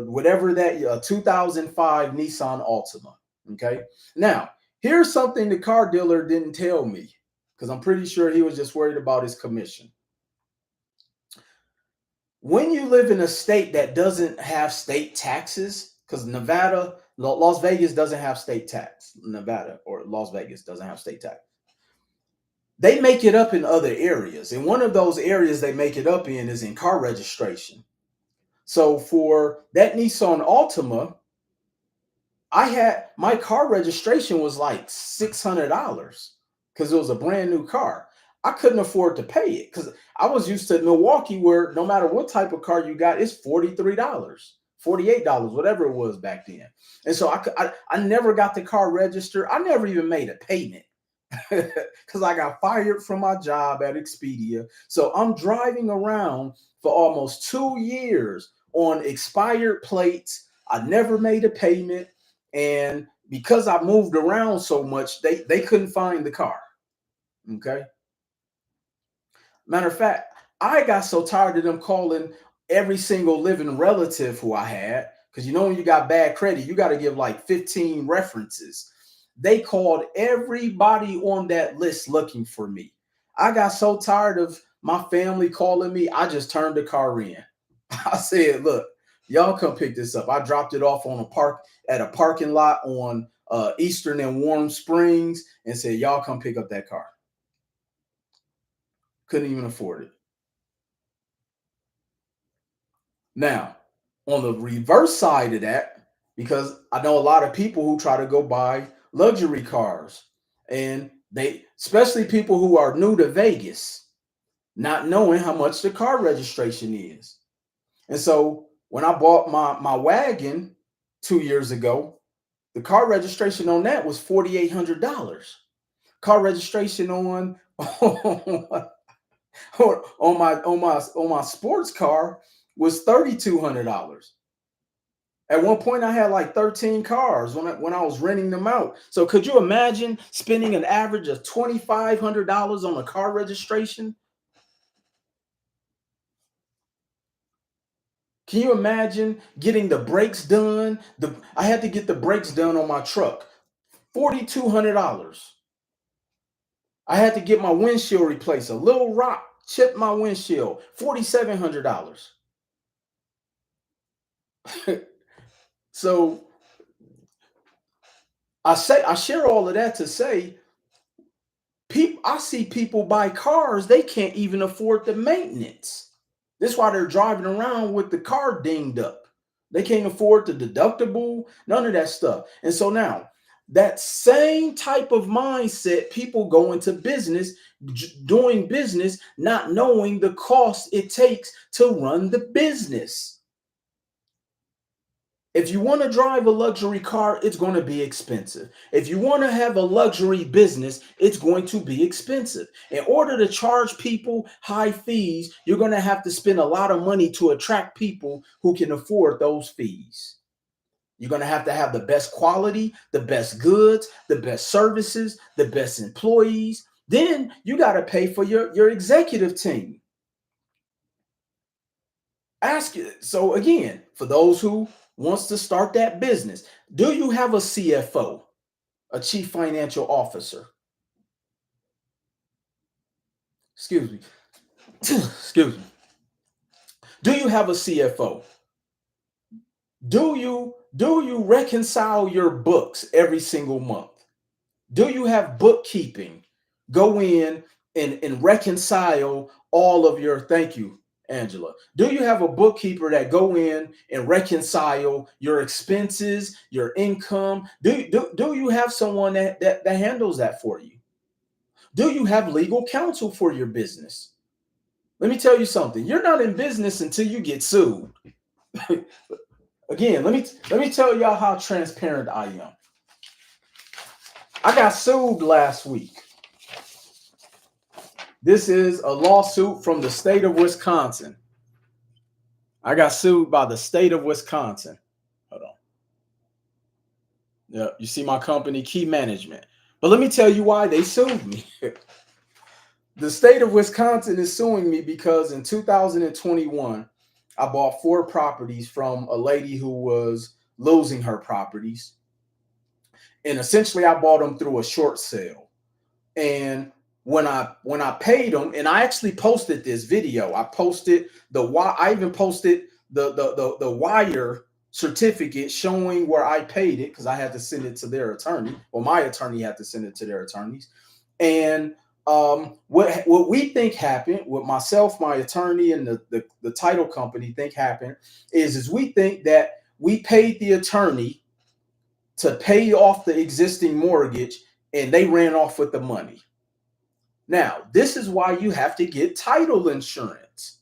whatever that 2005 Nissan Altima. Okay, now here's something the car dealer didn't tell me, because I'm pretty sure he was just worried about his commission. When you live in a state that doesn't have state taxes, because Nevada, Las Vegas doesn't have state tax. Nevada or Las Vegas doesn't have state tax. They make it up in other areas. And one of those areas they make it up in is in car registration. So for that Nissan Altima, I had my car registration was like $600 because it was a brand new car. I couldn't afford to pay it because I was used to Milwaukee, where no matter what type of car you got, it's $43, $48, whatever it was back then. And so I never got the car registered. I never even made a payment because I got fired from my job at Expedia. So I'm driving around for almost 2 years on expired plates. I never made a payment. And because I moved around so much, they couldn't find the car. Okay. Matter of fact, I got so tired of them calling every single living relative who I had, because when you got bad credit, you got to give like 15 references. They called everybody on that list looking for me. I got so tired of my family calling me, I just turned the car in. I said, look, y'all come pick this up. I dropped it off on a parking lot on Eastern and Warm Springs and said, y'all come pick up that car. Couldn't even afford it. Now, on the reverse side of that, because I know a lot of people who try to go buy luxury cars, and especially people who are new to Vegas, not knowing how much the car registration is. And so when I bought my wagon 2 years ago, the car registration on that was $4,800. Car registration on on my sports car was $3,200. At one point, I had like 13 cars when I was renting them out. So could you imagine spending an average of $2,500 on a car registration? Can you imagine getting the brakes done? I had to get the brakes done on my truck, $4,200. I had to get my windshield replaced. A little rock chipped my windshield, $4,700. So I share all of that to say, people, I see people buy cars they can't even afford the maintenance. That's why they're driving around with the car dinged up. They can't afford the deductible, none of that stuff. And so now, that same type of mindset, people go into business, doing business, not knowing the cost it takes to run the business. If you want to drive a luxury car, it's going to be expensive. If you want to have a luxury business, it's going to be expensive. In order to charge people high fees, you're going to have to spend a lot of money to attract people who can afford those fees. You're going to have the best quality, the best goods, the best services, the best employees. Then you got to pay for your executive team. Ask it. So again, for those who wants to start that business, do you have a CFO, a chief financial officer? Excuse me. Excuse me. Do you have a CFO? Do you reconcile your books every single month? Do you have bookkeeping? Go in and reconcile all of your, thank you, Angela. Do you have a bookkeeper that go in and reconcile your expenses, your income? Do you have someone that handles that for you? Do you have legal counsel for your business? Let me tell you something. You're not in business until you get sued. Again, let me tell y'all how transparent I am. I got sued last week. This is a lawsuit from the state of Wisconsin. I got sued by the state of Wisconsin. Hold on. Yeah, you see my company, Key Management. But let me tell you why they sued me. The state of Wisconsin is suing me because in 2021, I bought 4 properties from a lady who was losing her properties. And essentially, I bought them through a short sale. And when I paid them, and I actually posted this video. I posted I even posted the wire certificate showing where I paid it, because I had to send it to their attorney, or my attorney had to send it to their attorneys. And what we think happened, what myself, my attorney, and the title company think happened is we think that we paid the attorney to pay off the existing mortgage, and they ran off with the money. Now, this is why you have to get title insurance.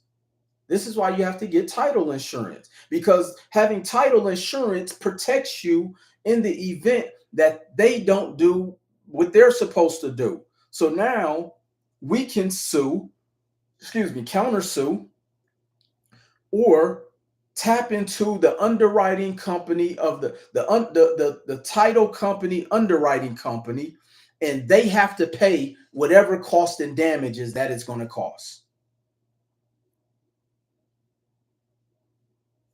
This is why you have to get title insurance, because having title insurance protects you in the event that they don't do what they're supposed to do. So now we can sue, countersue, or tap into the underwriting company of the title company underwriting company, and they have to pay whatever cost and damages that it's going to cost.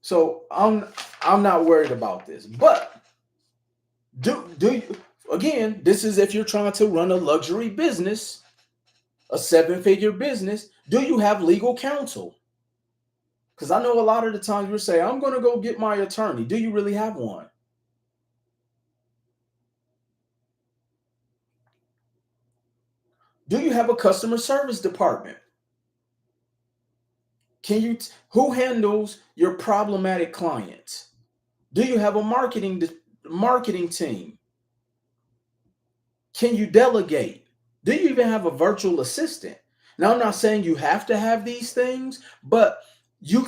So I'm not worried about this. But do you, again, this is if you're trying to run a luxury business, a 7-figure business, do you have legal counsel? Because I know a lot of the times you're saying, I'm going to go get my attorney. Do you really have one? Do you have a customer service department? Who handles your problematic clients? Do you have a marketing team? Can you delegate? Do you even have a virtual assistant? Now, I'm not saying you have to have these things, but you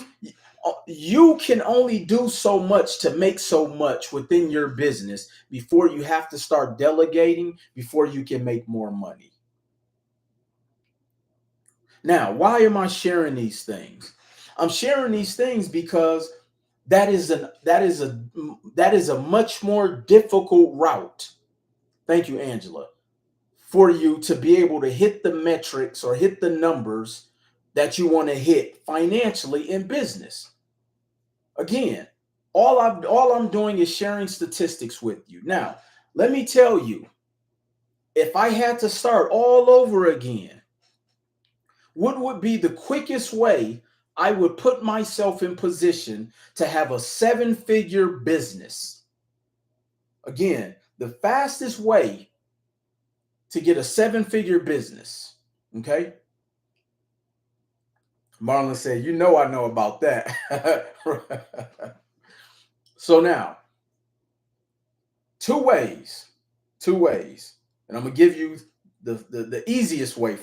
can only do so much to make so much within your business before you have to start delegating, before you can make more money. Now, why am I sharing these things? I'm sharing these things because That is a much more difficult route. Thank you, Angela, for you to be able to hit the metrics or hit the numbers that you want to hit financially in business. Again, all I'm doing is sharing statistics with you. Now, let me tell you, if I had to start all over again, what would be the quickest way I would put myself in position to have a seven-figure business? Again, the fastest way to get a seven-figure business. Okay. Marlon said, I know about that. So now, two ways, two ways. And I'm going to give you the easiest way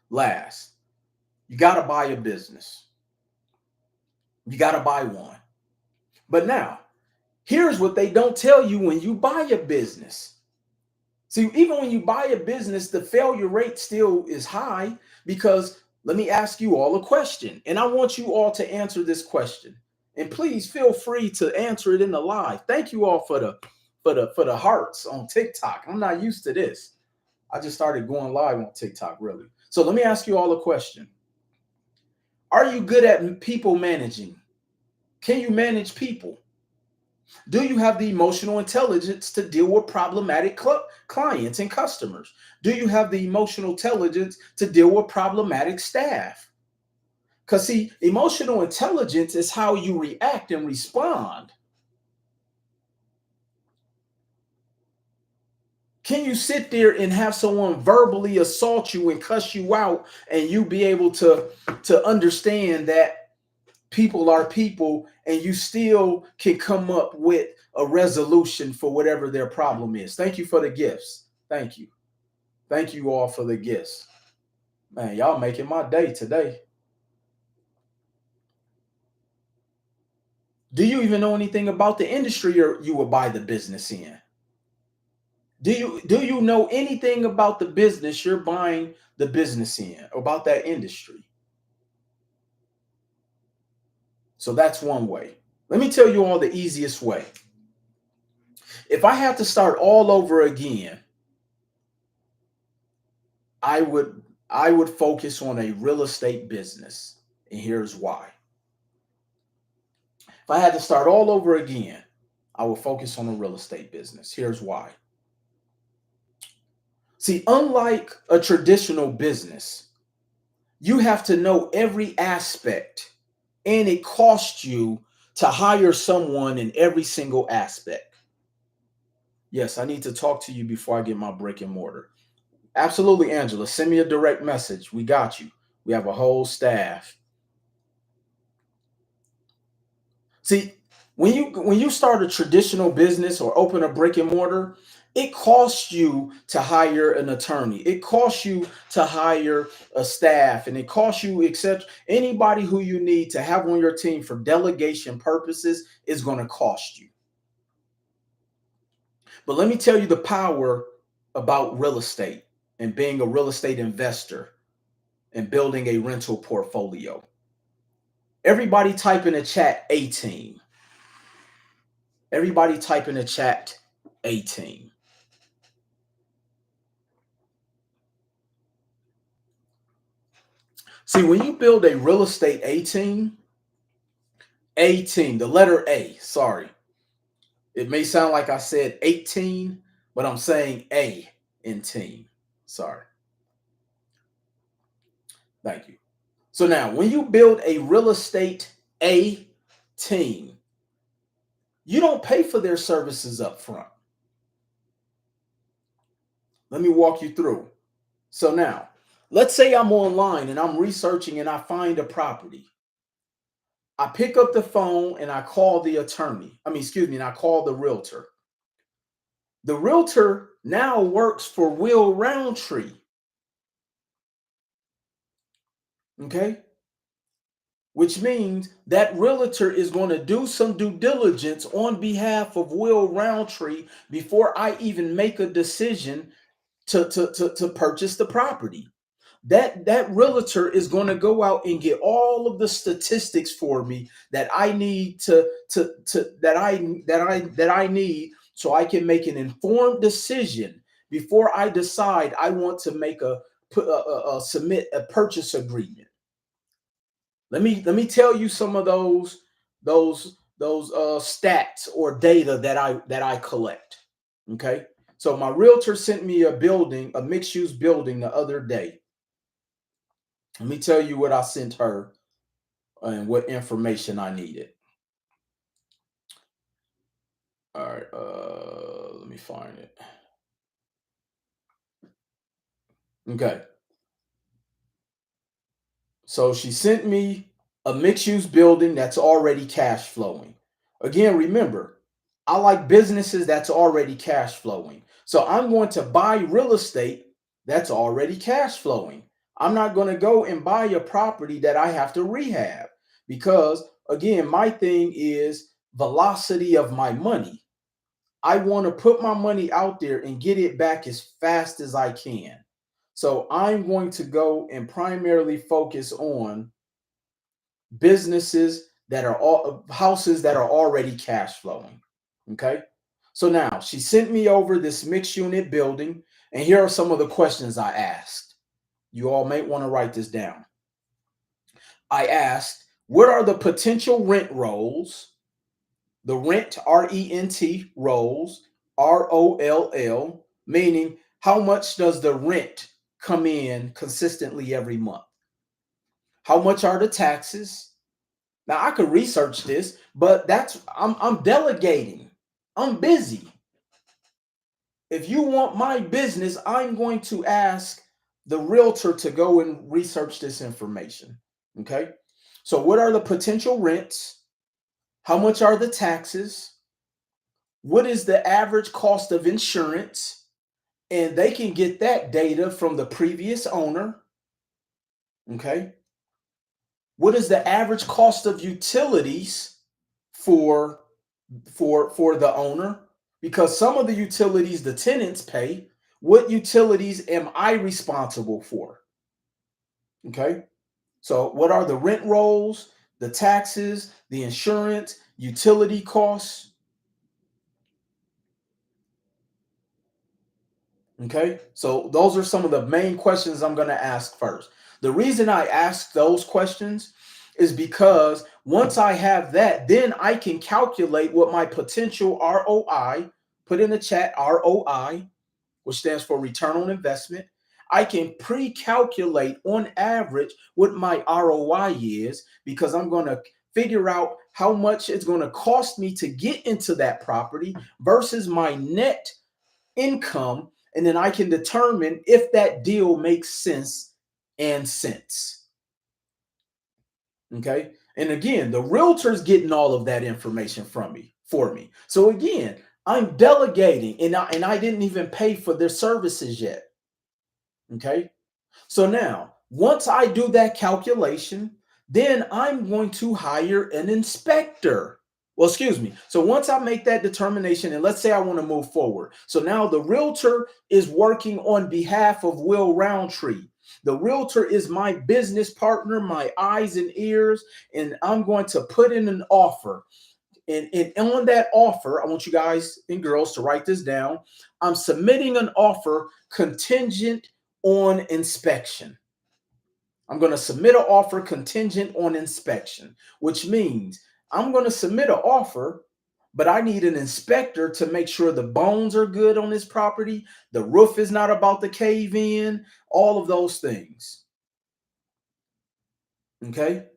last. You got to buy a business. You got to buy one. But now, here's what they don't tell you when you buy a business. See, even when you buy a business, the failure rate still is high because let me ask you all a question. And I want you all to answer this question. And please feel free to answer it in the live. Thank you all for the hearts on TikTok. I'm not used to this. I just started going live on TikTok, really. So let me ask you all a question. Are you good at people managing? Can you manage people? Do you have the emotional intelligence to deal with problematic clients and customers? Do you have the emotional intelligence to deal with problematic staff? Because, see, emotional intelligence is how you react and respond. Can you sit there and have someone verbally assault you and cuss you out and you be able to understand that people are people and you still can come up with a resolution for whatever their problem is? Thank you for the gifts. Thank you. Thank you all for the gifts. Man, y'all making my day today. Do you even know anything about the industry you will buy the business in? Do you know anything about the business you're buying the business in, about that industry? So that's one way. Let me tell you all the easiest way. If I had to start all over again, I would focus on a real estate business. And here's why. If I had to start all over again, I would focus on a real estate business. Here's why. See, unlike a traditional business, you have to know every aspect, and it costs you to hire someone in every single aspect. Yes, I need to talk to you before I get my brick and mortar. Absolutely, Angela. Send me a direct message. We got you. We have a whole staff. See, when you start a traditional business or open a brick and mortar, it costs you to hire an attorney. It costs you to hire a staff, and it costs you, except anybody who you need to have on your team for delegation purposes is going to cost you. But let me tell you the power about real estate and being a real estate investor and building a rental portfolio. Everybody type in the chat 18. Everybody type in the chat 18. See, when you build a real estate 18, the letter A, sorry. It may sound like I said 18, but I'm saying A in team. Sorry. Thank you. So now, when you build a real estate A team, you don't pay for their services up front. Let me walk you through. So now, let's say I'm online and I'm researching and I find a property. I pick up the phone and I call the attorney. And I call the realtor. The realtor now works for Will Roundtree. Okay? Which means that realtor is going to do some due diligence on behalf of Will Roundtree before I even make a decision to purchase the property. that realtor is going to go out and get all of the statistics for me that I need to that I need so I can make an informed decision before I decide I want to make submit a purchase agreement. Let me tell you some of those stats or data that I collect. Okay, so my realtor sent me a mixed use building the other day. Let me tell you what I sent her and what information I needed. All right, let me find it. Okay, so she sent me a mixed use building that's already cash flowing. Again, remember, I like businesses that's already cash flowing. So I'm going to buy real estate that's already cash flowing. I'm not going to go and buy a property that I have to rehab because, again, my thing is velocity of my money. I want to put my money out there and get it back as fast as I can. So I'm going to go and primarily focus on businesses that are all houses that are already cash flowing. Okay. So now she sent me over this mixed unit building, and here are some of the questions I asked. You all may want to write this down. I asked, what are the potential rent rolls? The rent, RENT, rolls, ROLL, meaning how much does the rent come in consistently every month? How much are the taxes? Now I could research this, but I'm delegating. I'm busy. If you want my business, I'm going to ask the realtor to go and research this information. Okay. So what are the potential rents? How much are the taxes? What is the average cost of insurance? And they can get that data from the previous owner. Okay. What is the average cost of utilities for for the owner? Because some of the utilities the tenants pay. What utilities am I responsible for? Okay. So what are the rent rolls, the taxes, the insurance, utility costs? Okay. So those are some of the main questions I'm going to ask first. The reason I ask those questions is because once I have that, then I can calculate what my potential ROI, put in the chat ROI, which stands for return on investment. I can pre-calculate on average what my ROI is because I'm going to figure out how much it's going to cost me to get into that property versus my net income, and then I can determine if that deal makes sense and sense. Okay. And again, the realtor's getting all of that information from me for me. So again, I'm delegating and I didn't even pay for their services yet. Okay. So now, once I do that calculation, then I'm going to hire an inspector. Well, excuse me. So once I make that determination, and let's say I want to move forward. So now the realtor is working on behalf of Will Roundtree. The realtor is my business partner, my eyes and ears, and I'm going to put in an offer. And on that offer, I want you guys and girls to write this down. I'm submitting an offer contingent on inspection. I'm going to submit an offer contingent on inspection, which means I'm going to submit an offer, but I need an inspector to make sure the bones are good on this property, the roof is not about to cave in, all of those things. Okay.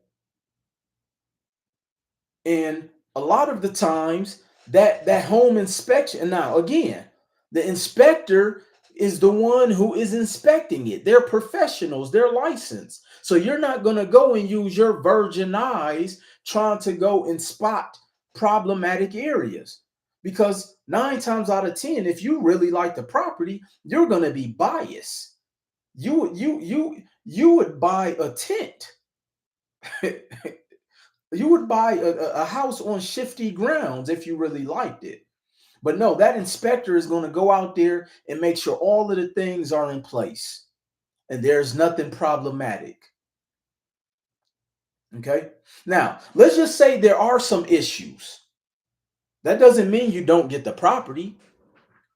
And a lot of the times that home inspection, and now again, the inspector is the one who is inspecting it. They're professionals, they're licensed. So you're not going to go and use your virgin eyes trying to go and spot problematic areas. Because 9 times out of 10, if you really like the property, you're going to be biased. You would buy a tent. You would buy a house on shifty grounds if you really liked it. But no, that inspector is going to go out there and make sure all of the things are in place. and there's nothing problematic. Okay. Now, let's just say there are some issues. That doesn't mean you don't get the property.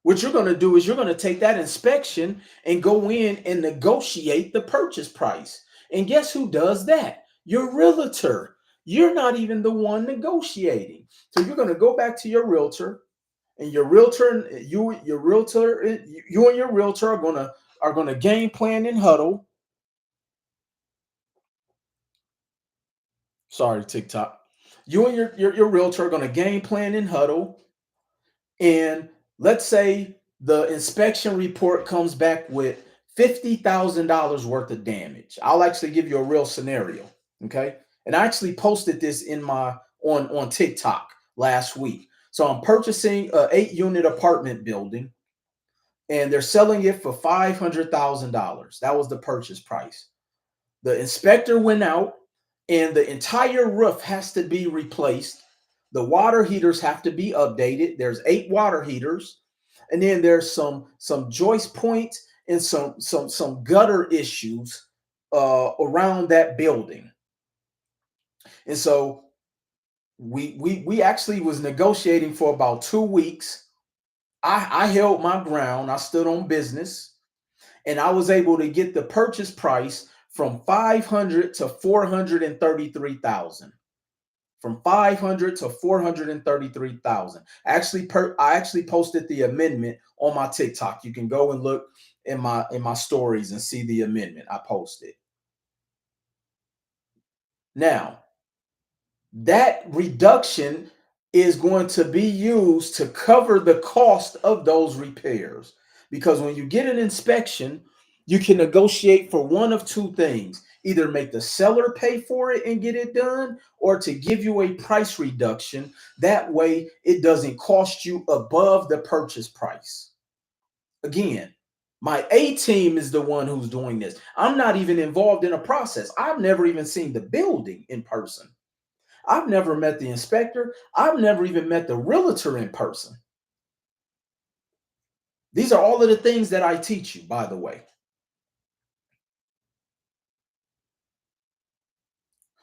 What you're going to do is you're going to take that inspection and go in and negotiate the purchase price. And guess who does that? Your realtor. You're not even the one negotiating. So you're going to go back to your realtor, and you and your realtor are going to game plan and huddle. Sorry, TikTok. You and your realtor are going to game plan and huddle. And let's say the inspection report comes back with $50,000 worth of damage. I'll actually give you a real scenario. Okay. And I actually posted this in my on TikTok last week. So I'm purchasing a 8-unit apartment building, and they're selling it for $500,000. That was the purchase price. The inspector went out, and the entire roof has to be replaced. The water heaters have to be updated. There's 8 water heaters, and then there's some joist points and some gutter issues around that building. And so we actually was negotiating for about 2 weeks. I held my ground. I stood on business, and I was able to get the purchase price from 500 to 433,000. From 500 to 433,000. I actually posted the amendment on my TikTok. You can go and look in my stories and see the amendment I posted. Now, that reduction is going to be used to cover the cost of those repairs. Because when you get an inspection, you can negotiate for one of two things: either make the seller pay for it and get it done, or to give you a price reduction. That way, it doesn't cost you above the purchase price. Again, my A team is the one who's doing this. I'm not even involved in a process. I've never even seen the building in person. I've never met the inspector. I've never even met the realtor in person. These are all of the things that I teach you, by the way.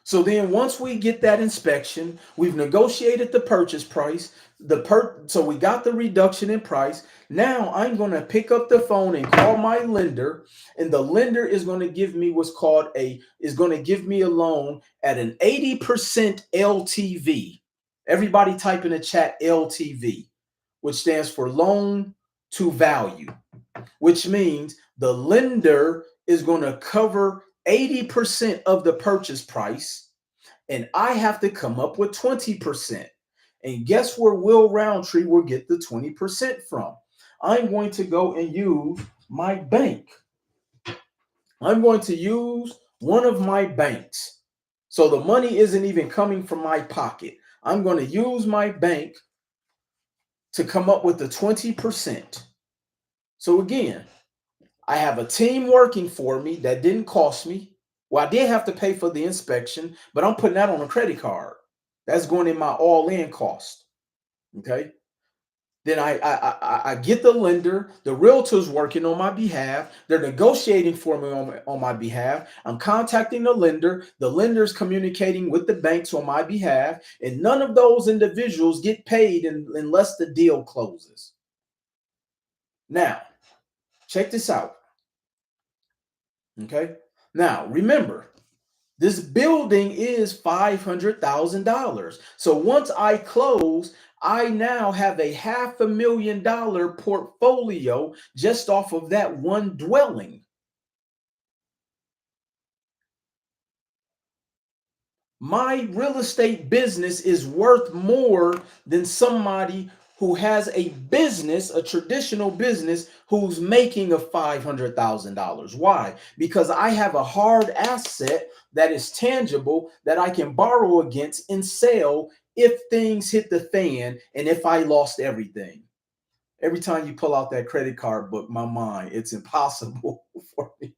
So then once we get that inspection, we've negotiated the purchase price, so we got the reduction in price. Now I'm going to pick up the phone and call my lender, and the lender is going to give me a loan at an 80% LTV. Everybody type in the chat LTV, which stands for loan to value, which means the lender is going to cover 80% of the purchase price, and I have to come up with 20%. And guess where Will Roundtree will get the 20% from? I'm going to go and use my bank. I'm going to use one of my banks. So the money isn't even coming from my pocket. I'm going to use my bank to come up with the 20%. So again, I have a team working for me that didn't cost me. Well, I did have to pay for the inspection, but I'm putting that on a credit card. That's going in my all-in cost. Okay. Then I get the lender. The realtor's working on my behalf. They're negotiating for me on my behalf. I'm contacting the lender. The lender's communicating with the banks on my behalf. And none of those individuals get paid unless the deal closes. Now, check this out. Okay. Now, remember, this building is $500,000. So once I close, I now have a $500,000 portfolio just off of that one dwelling. My real estate business is worth more than somebody who has a business, a traditional business, who's making a $500,000. Why? Because I have a hard asset that is tangible that I can borrow against and sell if things hit the fan and if I lost everything. Every time you pull out that credit card book, my mind, it's impossible for me.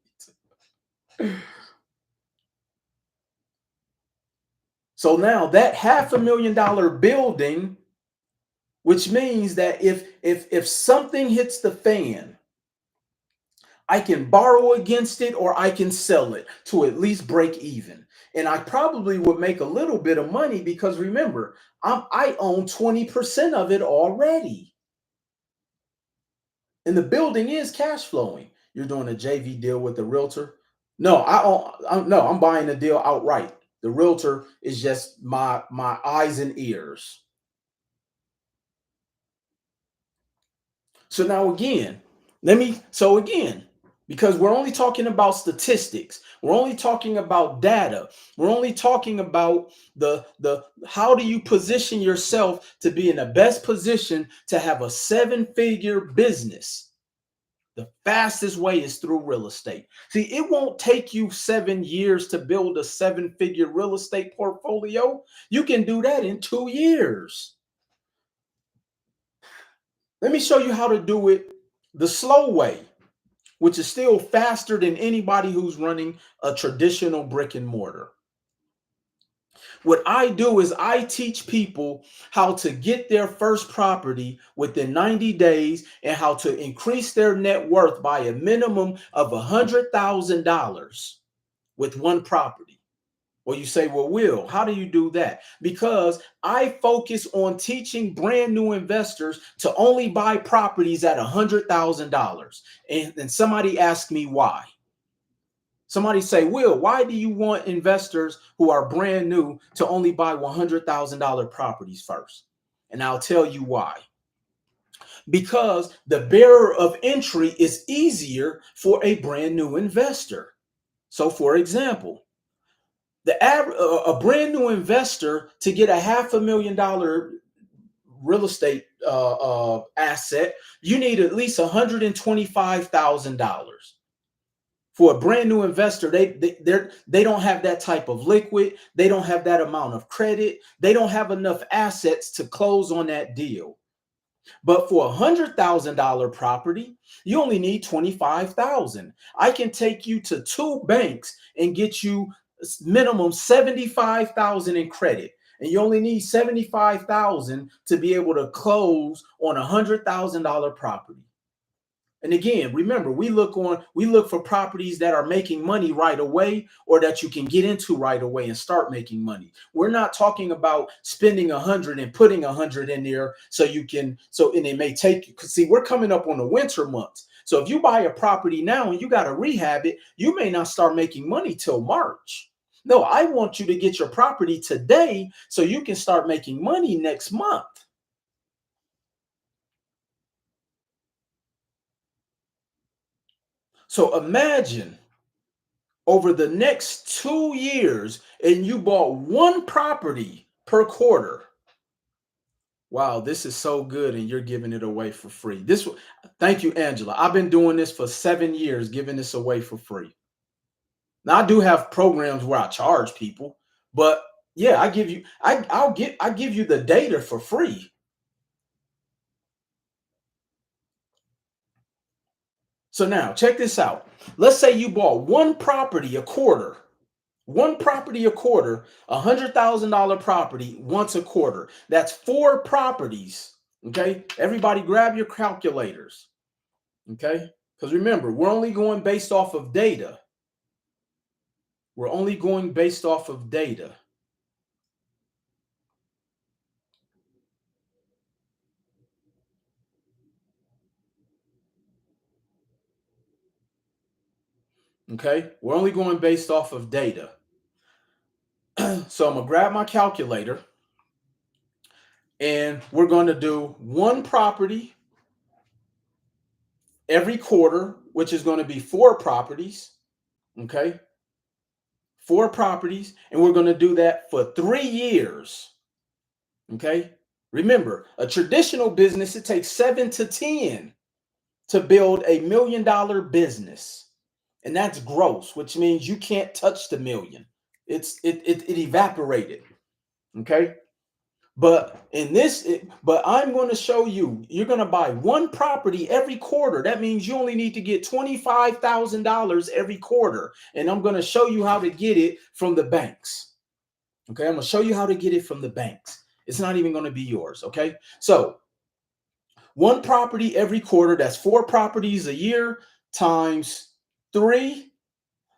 So now that $500,000 building, which means that if something hits the fan, I can borrow against it or I can sell it to at least break even. And I probably would make a little bit of money because remember, I own 20% of it already. And the building is cash flowing. You're doing a JV deal with the realtor? No, no, I'm buying the deal outright. The realtor is just my eyes and ears. So now again, because we're only talking about statistics, we're only talking about data, we're only talking about the how do you position yourself to be in the best position to have a seven-figure business. The fastest way is through real estate. See, it won't take you 7 years to build a seven-figure real estate portfolio. You can do that in 2 years. Let me show you how to do it the slow way, which is still faster than anybody who's running a traditional brick and mortar. What I do is I teach people how to get their first property within 90 days and how to increase their net worth by a minimum of $100,000 with one property. Well, you say, well, Will, how do you do that? Because I focus on teaching brand new investors to only buy properties at $100,000. And somebody asked me why. Somebody say, Will, why do you want investors who are brand new to only buy $100,000 properties first? And I'll tell you why. Because the barrier of entry is easier for a brand new investor. So, for example, a brand new investor to get a $500,000 real estate asset, you need at least $125,000. For a brand new investor, they don't have that type of liquid, they don't have that amount of credit, they don't have enough assets to close on that deal. But for $100,000 property, you only need $25,000. I can take you to two banks and get you minimum $75,000 in credit. And you only need $75,000 to be able to close on a $100,000 property. And again, remember, we look for properties that are making money right away or that you can get into right away and start making money. We're not talking about spending 100 and putting 100 in there and it may take you, because see, we're coming up on the winter months. So if you buy a property now and you got to rehab it, you may not start making money till March. No, I want you to get your property today so you can start making money next month. So imagine over the next 2 years and you bought one property per quarter. Wow, this is so good and you're giving it away for free. Thank you, Angela. I've been doing this for 7 years, giving this away for free. Now I do have programs where I charge people, but yeah, I give you the data for free. So now check this out. Let's say you bought one property a quarter. One property a quarter, $100,000 property once a quarter. That's four properties. Okay. Everybody grab your calculators. Okay. Because remember, we're only going based off of data. We're only going based off of data. Okay. We're only going based off of data. So I'm going to grab my calculator and we're going to do one property every quarter, which is going to be four properties. Okay. Four properties, and we're going to do that for 3 years. Okay. Remember, a traditional business, it takes 7 to 10 to build $1 million business. And that's gross, which means you can't touch the million. It evaporated. Okay. But I'm going to show you, you're going to buy one property every quarter. That means you only need to get $25,000 every quarter. And I'm going to show you how to get it from the banks. Okay. I'm going to show you how to get it from the banks. It's not even going to be yours. Okay. So one property every quarter, that's four properties a year. times 3,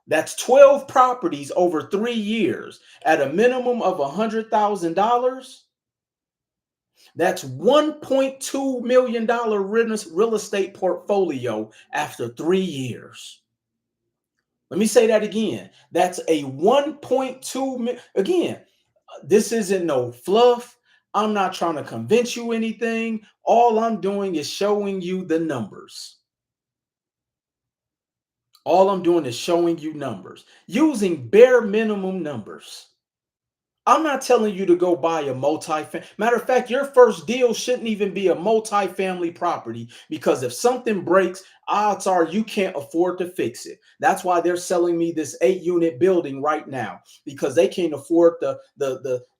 that's 12 properties over 3 years at a minimum of $100,000. That's $1.2 million real estate portfolio after 3 years. Let me say that again. That's a 1.2 million. Again, this isn't no fluff. I'm not trying to convince you anything. All I'm doing is showing you the numbers. All I'm doing is showing you numbers using bare minimum numbers. I'm not telling you to go buy a multi-family. Matter of fact, your first deal shouldn't even be a multi-family property, because if something breaks, odds are you can't afford to fix it. That's why they're selling me this 8-unit building right now, because they can't afford the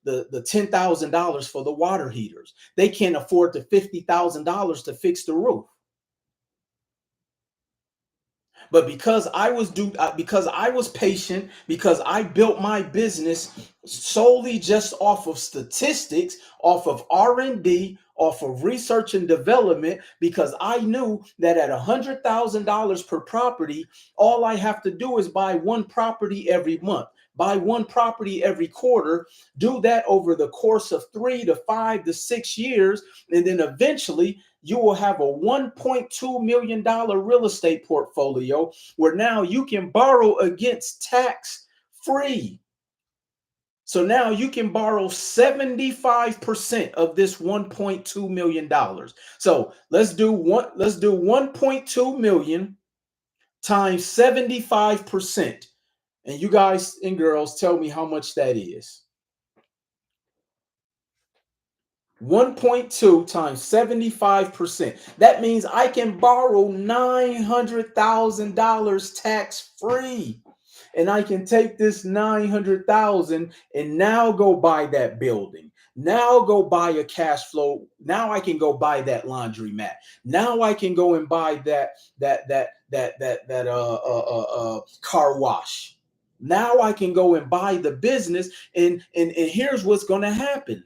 $10,000 for the water heaters. They can't afford the $50,000 to fix the roof. But because I was patient, because I built my business solely just off of statistics, off of R&D, off of research and development, because I knew that at $100,000 per property, all I have to do is buy one property every month, buy one property every quarter, do that over the course of 3 to 5 to 6 years, and then eventually you will have a $1.2 million real estate portfolio where now you can borrow against tax free. So now you can borrow 75% of this $1.2 million. So let's do 1.2 million times 75%. And you guys and girls tell me how much that is. 1.2 times 75%. That means I can borrow $900,000 tax free. And I can take this 900,000 and now go buy that building. Now go buy a cash flow. Now I can go buy that laundromat. Now I can go and buy that car wash. Now I can go and buy the business, and here's what's going to happen.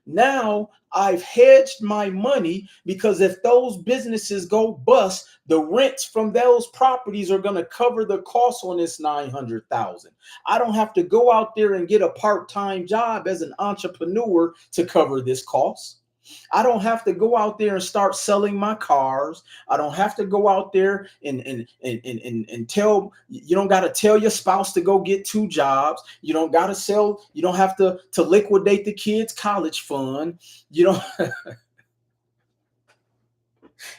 Now I've hedged my money, because if those businesses go bust, the rents from those properties are going to cover the cost on this 900,000. I don't have to go out there and get a part-time job as an entrepreneur to cover this cost. I don't have to go out there and start selling my cars. I don't have to go out there and tell, you don't got to tell your spouse to go get 2 jobs. You don't got to sell, you don't have to liquidate the kids' college fund. You don't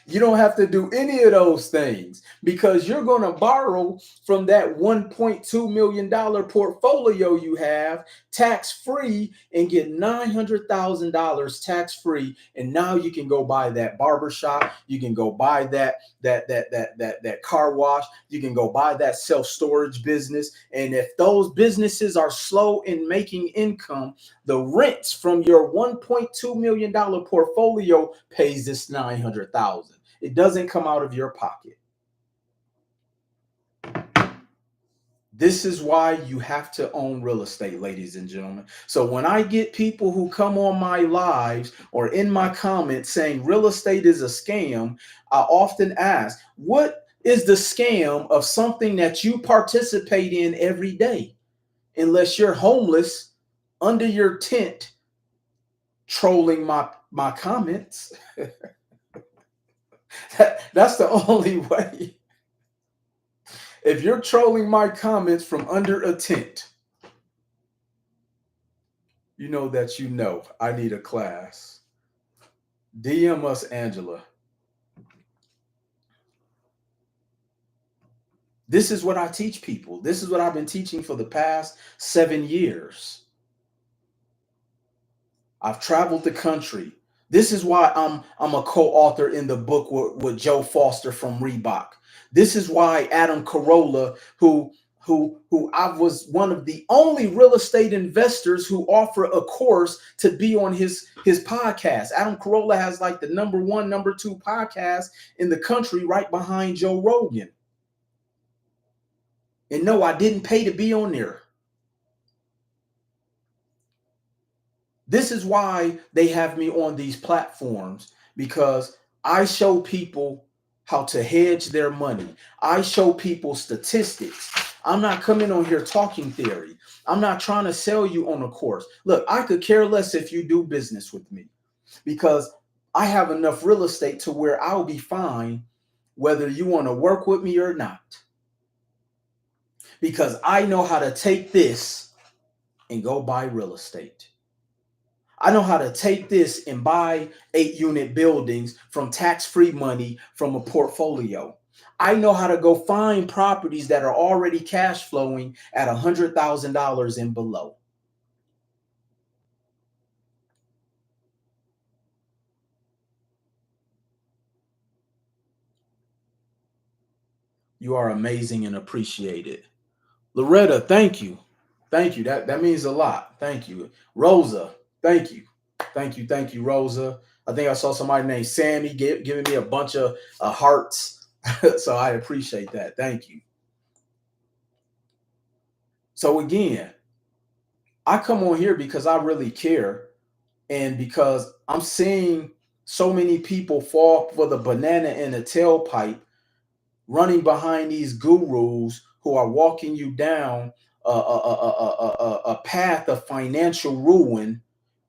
You don't have to do any of those things, because you're going to borrow from that $1.2 million portfolio you have tax free and get $900,000 tax free. And now you can go buy that barbershop. You can go buy that car wash. You can go buy that self-storage business. And if those businesses are slow in making income, the rents from your $1.2 million portfolio pays this 900,000. It doesn't come out of your pocket. This is why you have to own real estate, ladies and gentlemen. So when I get people who come on my lives or in my comments saying real estate is a scam, I often ask, what is the scam of something that you participate in every day? Unless you're homeless under your tent trolling my comments. That's the only way. If you're trolling my comments from under a tent, you know I need a class. DM us, Angela. This is what I teach people. This is what I've been teaching for the past 7 years. I've traveled the country. This is why I'm a co-author in the book with Joe Foster from Reebok. This is why Adam Carolla, who I was one of the only real estate investors who offer a course to be on his podcast. Adam Carolla has like the #1, #2 podcast in the country, right behind Joe Rogan. And no, I didn't pay to be on there. This is why they have me on these platforms, because I show people how to hedge their money. I show people statistics. I'm not coming on here talking theory. I'm not trying to sell you on a course. Look, I could care less if you do business with me because I have enough real estate to where I'll be fine whether you want to work with me or not. Because I know how to take this and go buy real estate. I know how to take this and buy 8-unit buildings from tax-free money from a portfolio. I know how to go find properties that are already cash flowing at $100,000 and below. You are amazing and appreciated. Loretta, thank you. Thank you. That means a lot. Thank you. Rosa, thank you. Thank you. Thank you, Rosa. I think I saw somebody named Sammy giving me a bunch of hearts. So I appreciate that. Thank you. So again, I come on here because I really care and because I'm seeing so many people fall for the banana in a tailpipe running behind these gurus who are walking you down a path of financial ruin,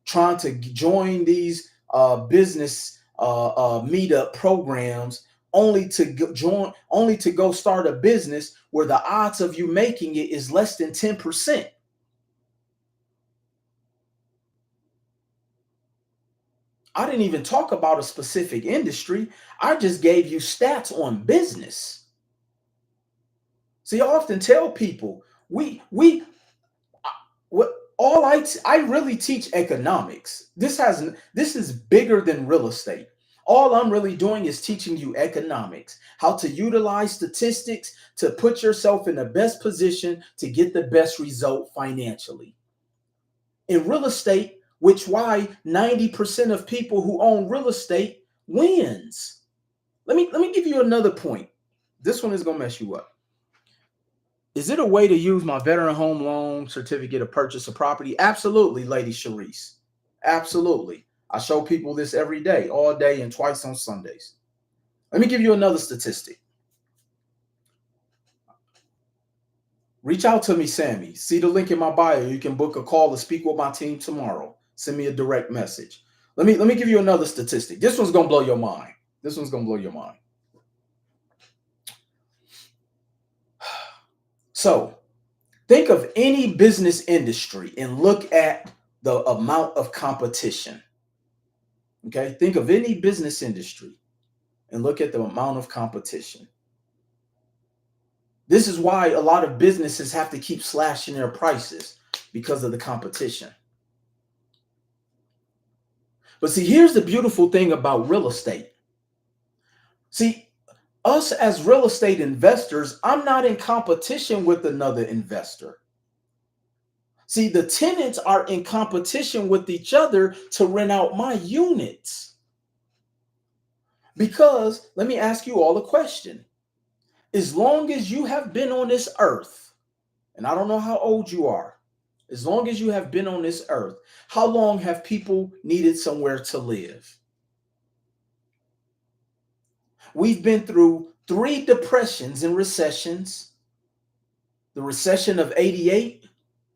trying to join these business meetup programs only to go start a business where the odds of you making it is less than 10%. I didn't even talk about a specific industry. I just gave you stats on business. See, I often tell people what all I really teach economics. This is bigger than real estate. All I'm really doing is teaching you economics, how to utilize statistics to put yourself in the best position to get the best result financially. In real estate, which why 90% of people who own real estate wins. Let me give you another point. This one is gonna mess you up. Is it a way to use my veteran home loan certificate to purchase a property? Absolutely, Lady Sharice. Absolutely. I show people this every day, all day, and twice on Sundays. Let me give you another statistic. Reach out to me, Sammy. See the link in my bio. You can book a call to speak with my team tomorrow. Send me a direct message. Let me give you another statistic. This one's gonna blow your mind. This one's gonna blow your mind. So think of any business industry and look at the amount of competition. Okay, think of any business industry and look at the amount of competition. This is why a lot of businesses have to keep slashing their prices because of the competition. But see, here's the beautiful thing about real estate. See, us as real estate investors, I'm not in competition with another investor. See, the tenants are in competition with each other to rent out my units. Because let me ask you all a question. As long as you have been on this earth, and I don't know how old you are, as long as you have been on this earth, how long have people needed somewhere to live? We've been through 3 depressions and recessions. The recession of '88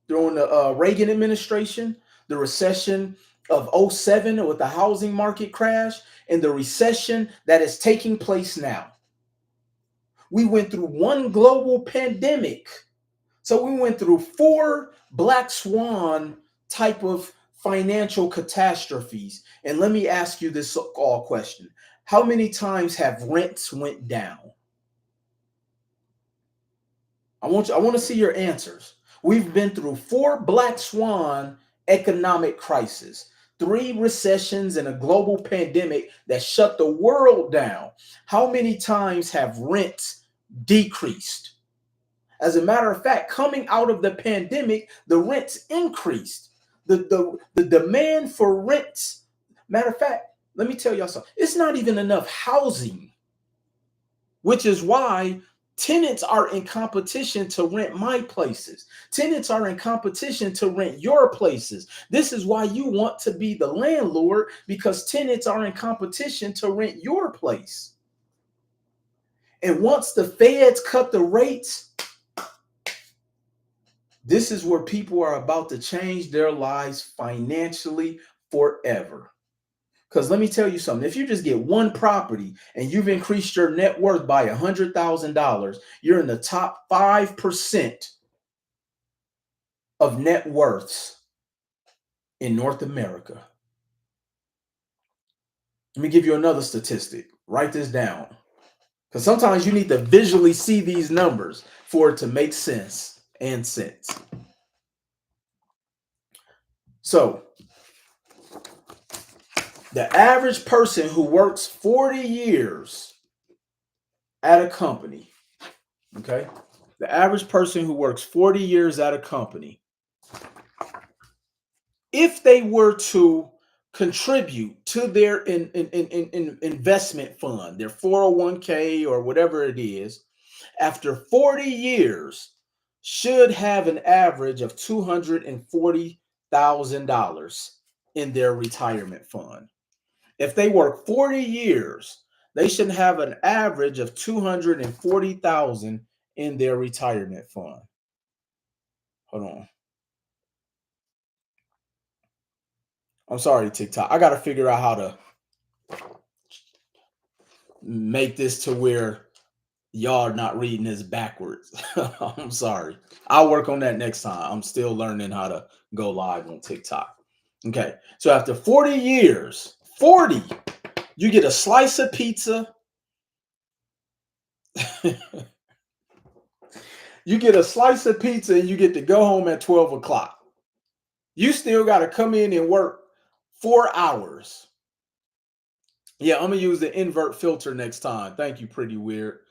during the Reagan administration, the recession of '07 with the housing market crash, and the recession that is taking place now. We went through one global pandemic. So we went through 4 black swan type of financial catastrophes. And let me ask you this all question. How many times have rents went down? I want to see your answers. We've been through 4 black swan economic crises, 3 recessions and a global pandemic that shut the world down. How many times have rents decreased? As a matter of fact, coming out of the pandemic, the rents increased. The demand for rents. Matter of fact, let me tell y'all something. It's not even enough housing, which is why tenants are in competition to rent my places. Tenants are in competition to rent your places. This is why you want to be the landlord, because tenants are in competition to rent your place. And once the feds cut the rates, this is where people are about to change their lives financially forever. Because let me tell you something, if you just get one property and you've increased your net worth by $100,000, you're in the top 5% of net worths in North America. Let me give you another statistic. Write this down. Because sometimes you need to visually see these numbers for it to make sense and sense. So, the average person who works 40 years at a company, okay? The average person who works 40 years at a company, if they were to contribute to their investment fund, their 401k or whatever it is, after 40 years, should have an average of $240,000 in their retirement fund. If they work 40 years, they should have an average of 240,000 in their retirement fund. Hold on. I'm sorry, TikTok. I got to figure out how to make this to where y'all are not reading this backwards. I'm sorry. I'll work on that next time. I'm still learning how to go live on TikTok. Okay. So after 40 years, 40, you get a slice of pizza. You get a slice of pizza and you get to go home at 12 o'clock. You still got to come in and work 4 hours. Yeah, I'm going to use the invert filter next time. Thank you, Pretty Weird.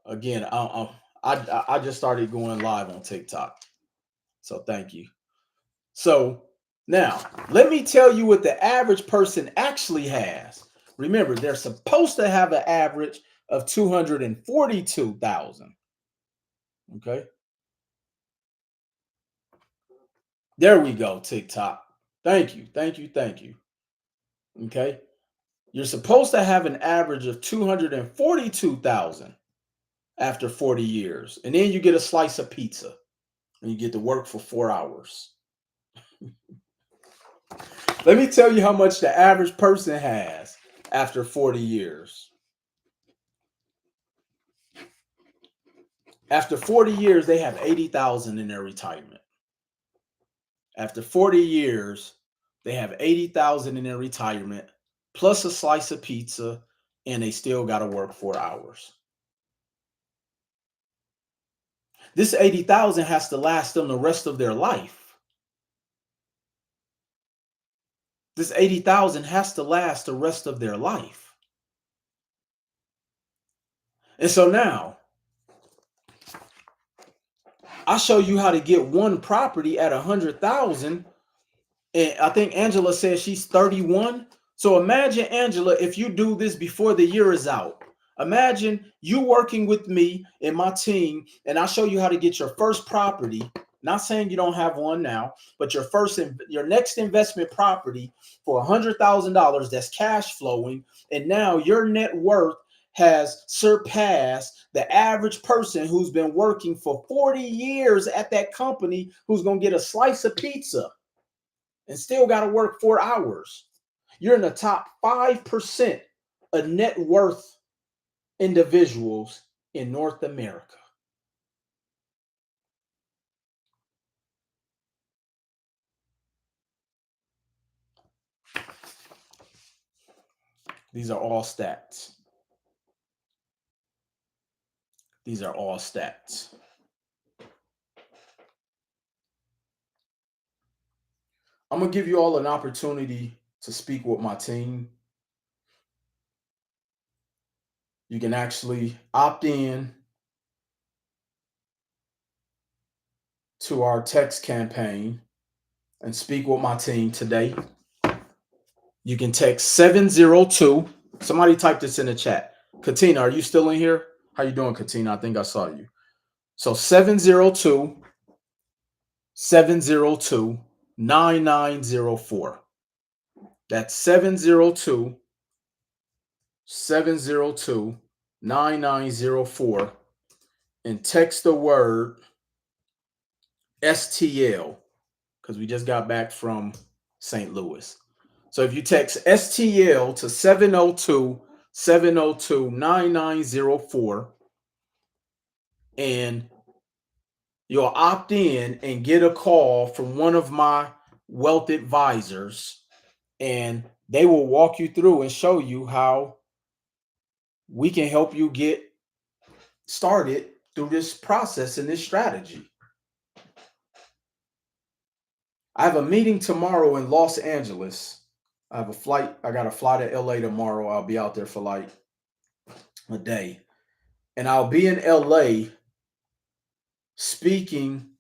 Again, I just started going live on TikTok. So thank you. So now let me tell you what the average person actually has. Remember, they're supposed to have an average of 242,000. Okay. There we go, TikTok. Thank you. Thank you. Thank you. Okay. You're supposed to have an average of 242,000 after 40 years. And then you get a slice of pizza and you get to work for 4 hours. Let me tell you how much the average person has after 40 years. After 40 years, they have 80,000 in their retirement. After 40 years, they have 80,000 in their retirement, plus a slice of pizza, and they still got to work 4 hours. This 80,000 has to last them the rest of their life. This 80,000 has to last the rest of their life. And so now, I show you how to get one property at 100,000. And I think Angela says she's 31. So imagine, Angela, if you do this before the year is out. Imagine you working with me and my team, and I show you how to get your first property. Not saying you don't have one now, but your next investment property for $100,000 that's cash flowing, and now your net worth has surpassed the average person who's been working for 40 years at that company, who's going to get a slice of pizza and still got to work 4 hours. You're in the top 5% of net worth individuals in North America. These are all stats. These are all stats. I'm going to give you all an opportunity to speak with my team. You can actually opt in to our text campaign and speak with my team today. You can text 702. Somebody type this in the chat. Katina, are you still in here? How you doing, Katina? I think I saw you. So 702 702 9904. That's 702 702 9904 and text the word STL because we just got back from St. Louis. So if you text STL to 702 and you'll opt in and get a call from one of my wealth advisors, and they will walk you through and show you how we can help you get started through this process and this strategy. I have a meeting tomorrow in Los Angeles. I have a flight. I got a flight to LA tomorrow. I'll be out there for like a day. And I'll be in LA speaking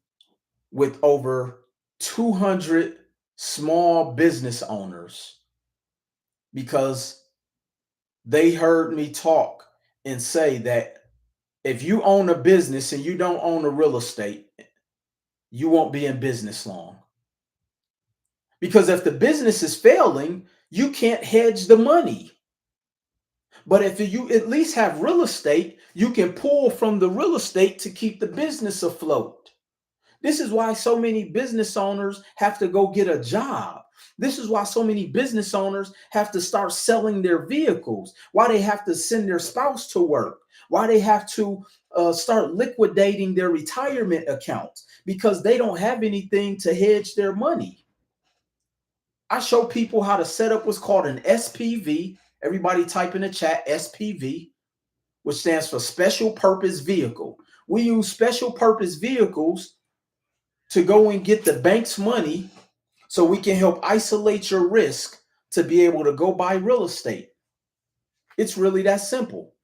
with over 200 small business owners because they heard me talk and say that if you own a business and you don't own a real estate, you won't be in business long. Because if the business is failing, you can't hedge the money. But if you at least have real estate, you can pull from the real estate to keep the business afloat. This is why so many business owners have to go get a job. This is why so many business owners have to start selling their vehicles, why they have to send their spouse to work, why they have to start liquidating their retirement accounts because they don't have anything to hedge their money. I show people how to set up what's called an SPV. Everybody type in the chat SPV, which stands for special purpose vehicle. We use special purpose vehicles to go and get the bank's money so we can help isolate your risk to be able to go buy real estate. It's really that simple.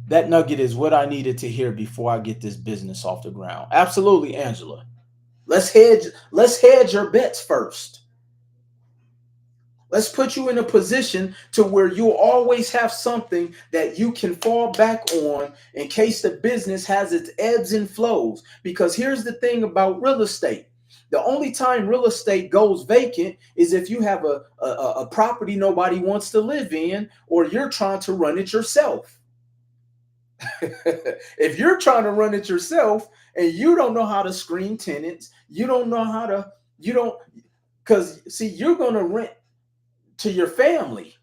That nugget is what I needed to hear before I get this business off the ground. Absolutely, Angela. Let's hedge your bets first. Let's put you in a position to where you'll always have something that you can fall back on in case the business has its ebbs and flows. Because here's the thing about real estate. The only time real estate goes vacant is if you have a property nobody wants to live in or you're trying to run it yourself. If you're trying to run it yourself and you don't know how to screen tenants, you don't know how to, you don't, because see, you're going to rent to your family.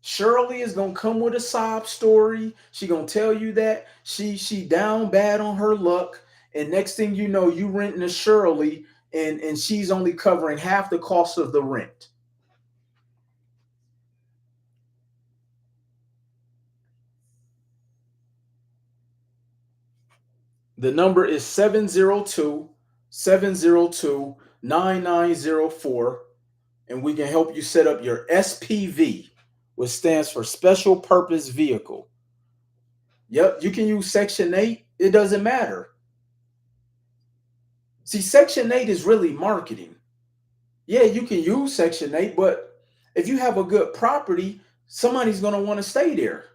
Shirley is gonna come with a sob story. She gonna tell you that she down bad on her luck, and next thing you know, you renting to Shirley, and she's only covering half the cost of the rent. The number is 702 702 9904, and we can help you set up your SPV, which stands for special purpose vehicle. Yep, you can use Section 8. It doesn't matter. See, Section 8 is really marketing. Yeah, you can use Section 8, but if you have a good property, somebody's going to want to stay there.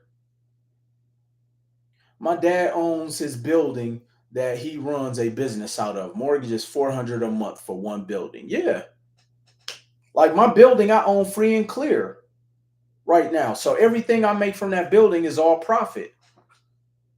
My dad owns his building that he runs a business out of. Mortgage is $400 a month for one building. Yeah. Like my building, I own free and clear right now. So everything I make from that building is all profit.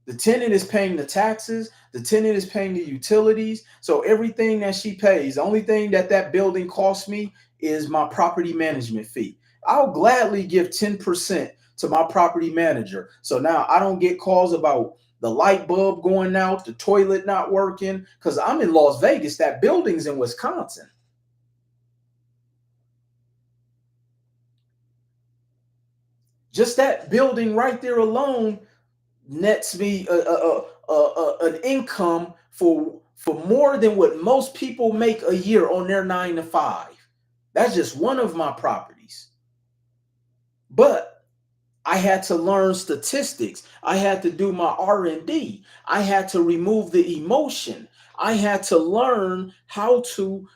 The tenant is paying the taxes. The tenant is paying the utilities. So everything that she pays, the only thing that that building costs me is my property management fee. I'll gladly give 10% to my property manager. So now I don't get calls about the light bulb going out, the toilet not working, because I'm in Las Vegas. That building's in Wisconsin. Just that building right there alone nets me an income for more than what most people make a year on their 9 to 5. That's just one of my properties. But I had to learn statistics. I had to do my R&D. I had to remove the emotion. I had to learn how to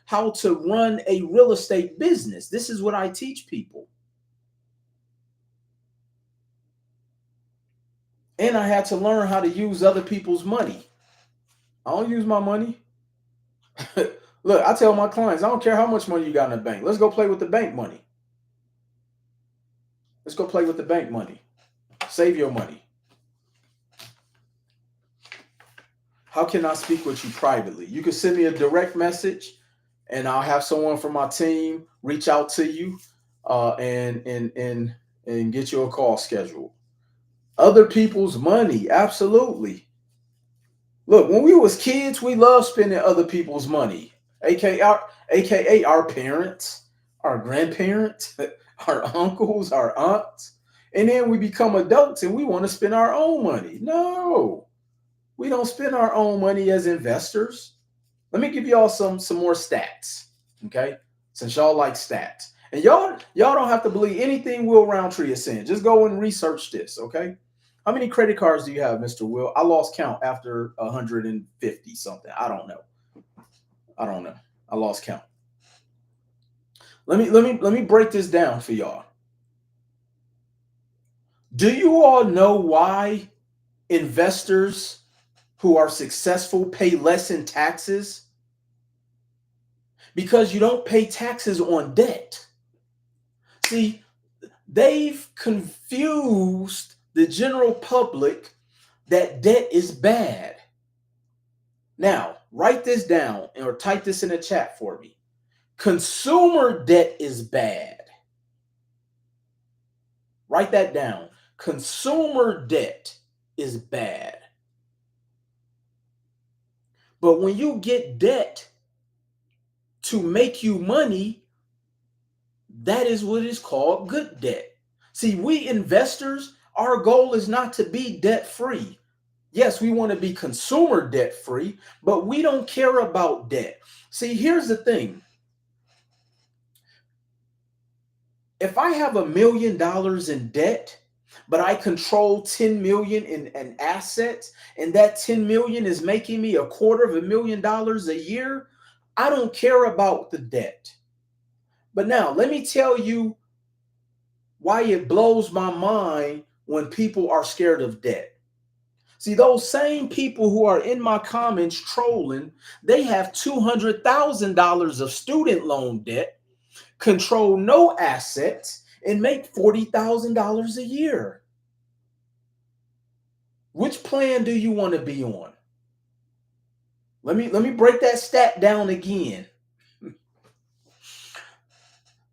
run a real estate business. This is what I teach people. And I had to learn how to use other people's money. I don't use my money. Look, I tell my clients, I don't care how much money you got in the bank. Let's go play with the bank money. Let's go play with the bank money. Save your money. How can I speak with you privately? You can send me a direct message, and I'll have someone from my team reach out to you, and get you a call scheduled. Other people's money, absolutely. Look, when we was kids, we loved spending other people's money, aka our parents, our grandparents, our uncles, our aunts. And then we become adults and we want to spend our own money. No, we don't spend our own money as investors. Let me give y'all some more stats, okay? Since y'all like stats. And y'all don't have to believe anything Will Roundtree is saying. Just go and research this, okay? How many credit cards do you have, Mr. Will? I lost count after 150 something. I don't know. I lost count. Let me break this down for y'all. Do you all know why investors who are successful pay less in taxes? Because you don't pay taxes on debt. See, they've confused the general public that debt is bad. Now, write this down or type this in the chat for me. Consumer debt is bad. Write that down. Consumer debt is bad. But when you get debt to make you money, that is what is called good debt. See, we investors, our goal is not to be debt free. Yes, we want to be consumer debt free, but we don't care about debt. See, here's the thing. If I have $1 million in debt, but I control 10 million in assets, and that 10 million is making me $250,000 a year, I don't care about the debt. But now let me tell you why it blows my mind when people are scared of debt. See, those same people who are in my comments trolling, they have $200,000 of student loan debt, control no assets, and make $40,000 a year. Which plan do you want to be on? Let me break that stat down again.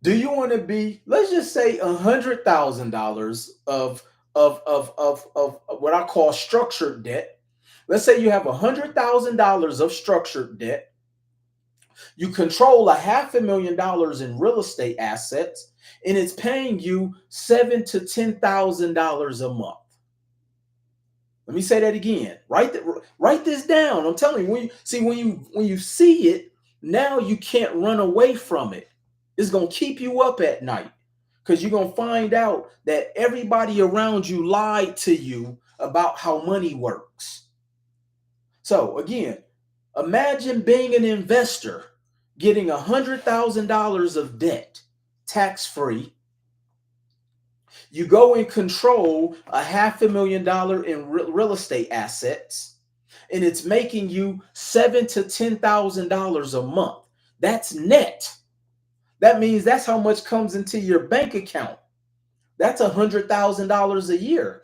Do you want to be, let's just say, $100,000 of what I call structured debt? Let's say you have $100,000 of structured debt. You control $500,000 in real estate assets, and it's paying you $7,000 to $10,000 a month. Let me say that again. Write this down. I'm telling you, when you see it, now you can't run away from it. It's gonna keep you up at night because you're gonna find out that everybody around you lied to you about how money works. So again, imagine being an investor, getting $100,000 of debt, tax-free. You go and control $500,000 in real estate assets, and it's making you $7,000 to $10,000 a month. That's net. That means that's how much comes into your bank account. That's $100,000 a year.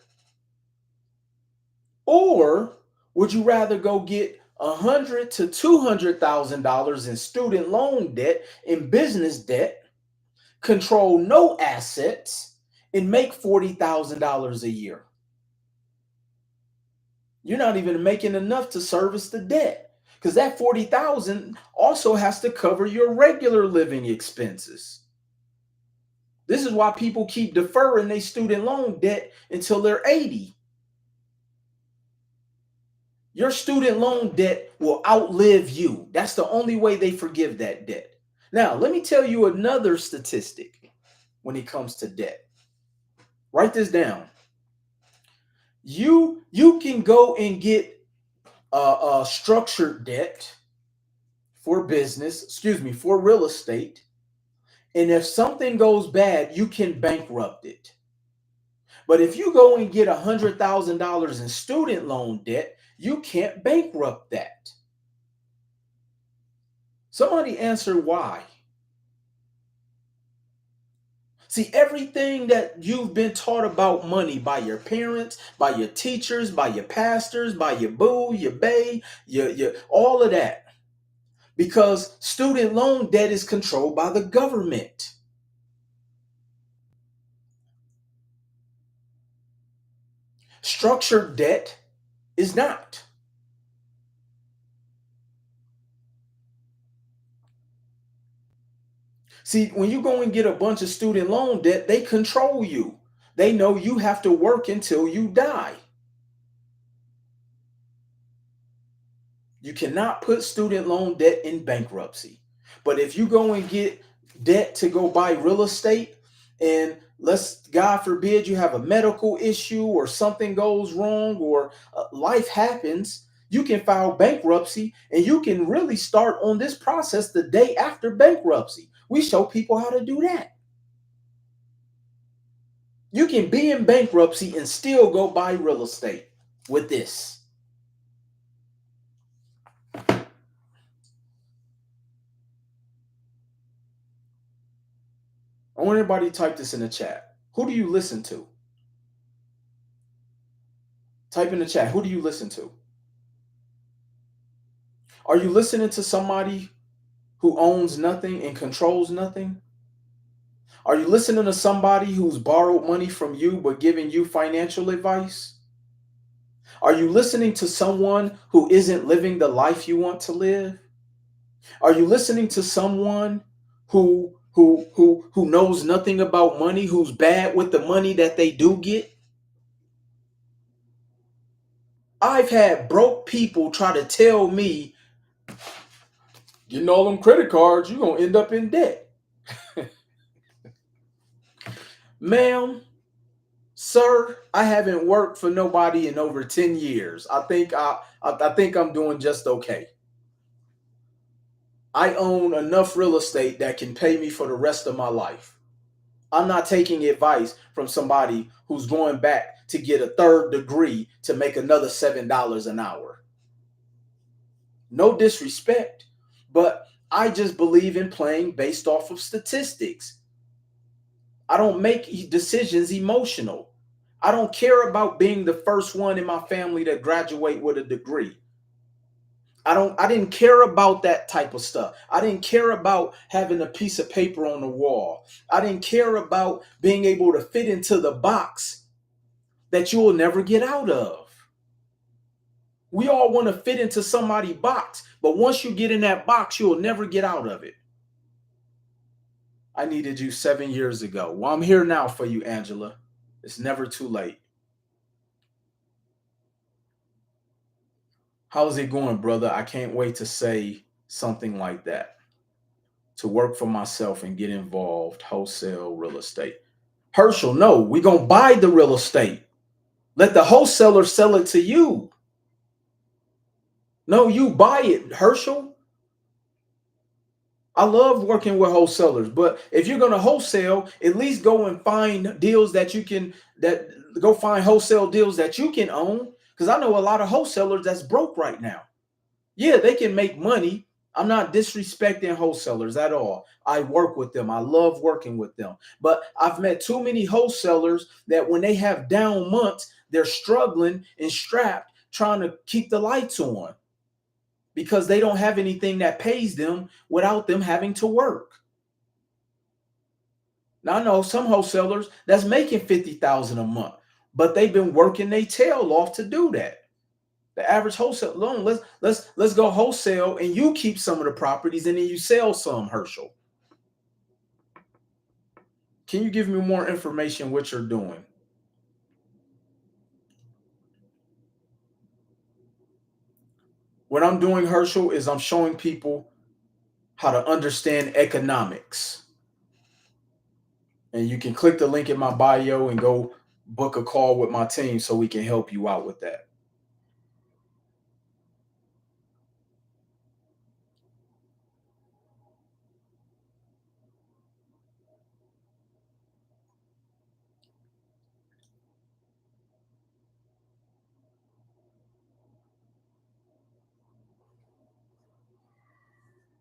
Or would you rather go get $100,000 to $200,000 in student loan debt, in business debt, control no assets, and make $40,000 a year? You're not even making enough to service the debt, because that $40,000 also has to cover your regular living expenses. This is why people keep deferring their student loan debt until they're 80. Your student loan debt will outlive you. That's the only way they forgive that debt. Now, let me tell you another statistic when it comes to debt. Write this down. You can go and get a structured debt for business, for real estate. And if something goes bad, you can bankrupt it. But if you go and get $100,000 in student loan debt, you can't bankrupt that. Somebody answer why. See, everything that you've been taught about money by your parents, by your teachers, by your pastors, by your boo, your bae, your all of that. Because student loan debt is controlled by the government. Structured debt is not. See, when you go and get a bunch of student loan debt, they control you. They know you have to work until you die. You cannot put student loan debt in bankruptcy. But if you go and get debt to go buy real estate, and let's God forbid you have a medical issue or something goes wrong or life happens, you can file bankruptcy and you can really start on this process the day after bankruptcy. We show people how to do that. You can be in bankruptcy and still go buy real estate with this. I want everybody to type this in the chat. Who do you listen to? Type in the chat. Who do you listen to? Are you listening to somebody who owns nothing and controls nothing? Are you listening to somebody who's borrowed money from you but giving you financial advice? Are you listening to someone who isn't living the life you want to live? Are you listening to someone who knows nothing about money, who's bad with the money that they do get? I've had broke people try to tell me, getting all them credit cards, you're gonna end up in debt. Ma'am, sir, I haven't worked for nobody in over 10 years. I think I'm doing just okay. I own enough real estate that can pay me for the rest of my life. I'm not taking advice from somebody who's going back to get a third degree to make another $7 an hour. No disrespect, but I just believe in playing based off of statistics. I don't make decisions emotional. I don't care about being the first one in my family to graduate with a degree. I didn't care about that type of stuff. I didn't care about having a piece of paper on the wall. I didn't care about being able to fit into the box that you will never get out of. We all want to fit into somebody's box, but once you get in that box, you'll never get out of it. I needed you 7 years ago. Well, I'm here now for you, Angela. It's never too late. How's it going, brother? I can't wait to say something like that. To work for myself and get involved, wholesale real estate. Herschel, no, we're going to buy the real estate. Let the wholesaler sell it to you. No, you buy it, Herschel. I love working with wholesalers, but if you're going to wholesale, at least go and find deals that you can, that go find wholesale deals that you can own. Because I know a lot of wholesalers that's broke right now. Yeah, they can make money. I'm not disrespecting wholesalers at all. I work with them. I love working with them. But I've met too many wholesalers that when they have down months, they're struggling and strapped trying to keep the lights on because they don't have anything that pays them without them having to work. Now I know some wholesalers that's making 50,000 a month, but they've been working their tail off to do that. The average wholesale loan, let's go wholesale and you keep some of the properties and then you sell some, Herschel. Can you give me more information what you're doing? What I'm doing, Herschel, is I'm showing people how to understand economics. And you can click the link in my bio and go book a call with my team so we can help you out with that.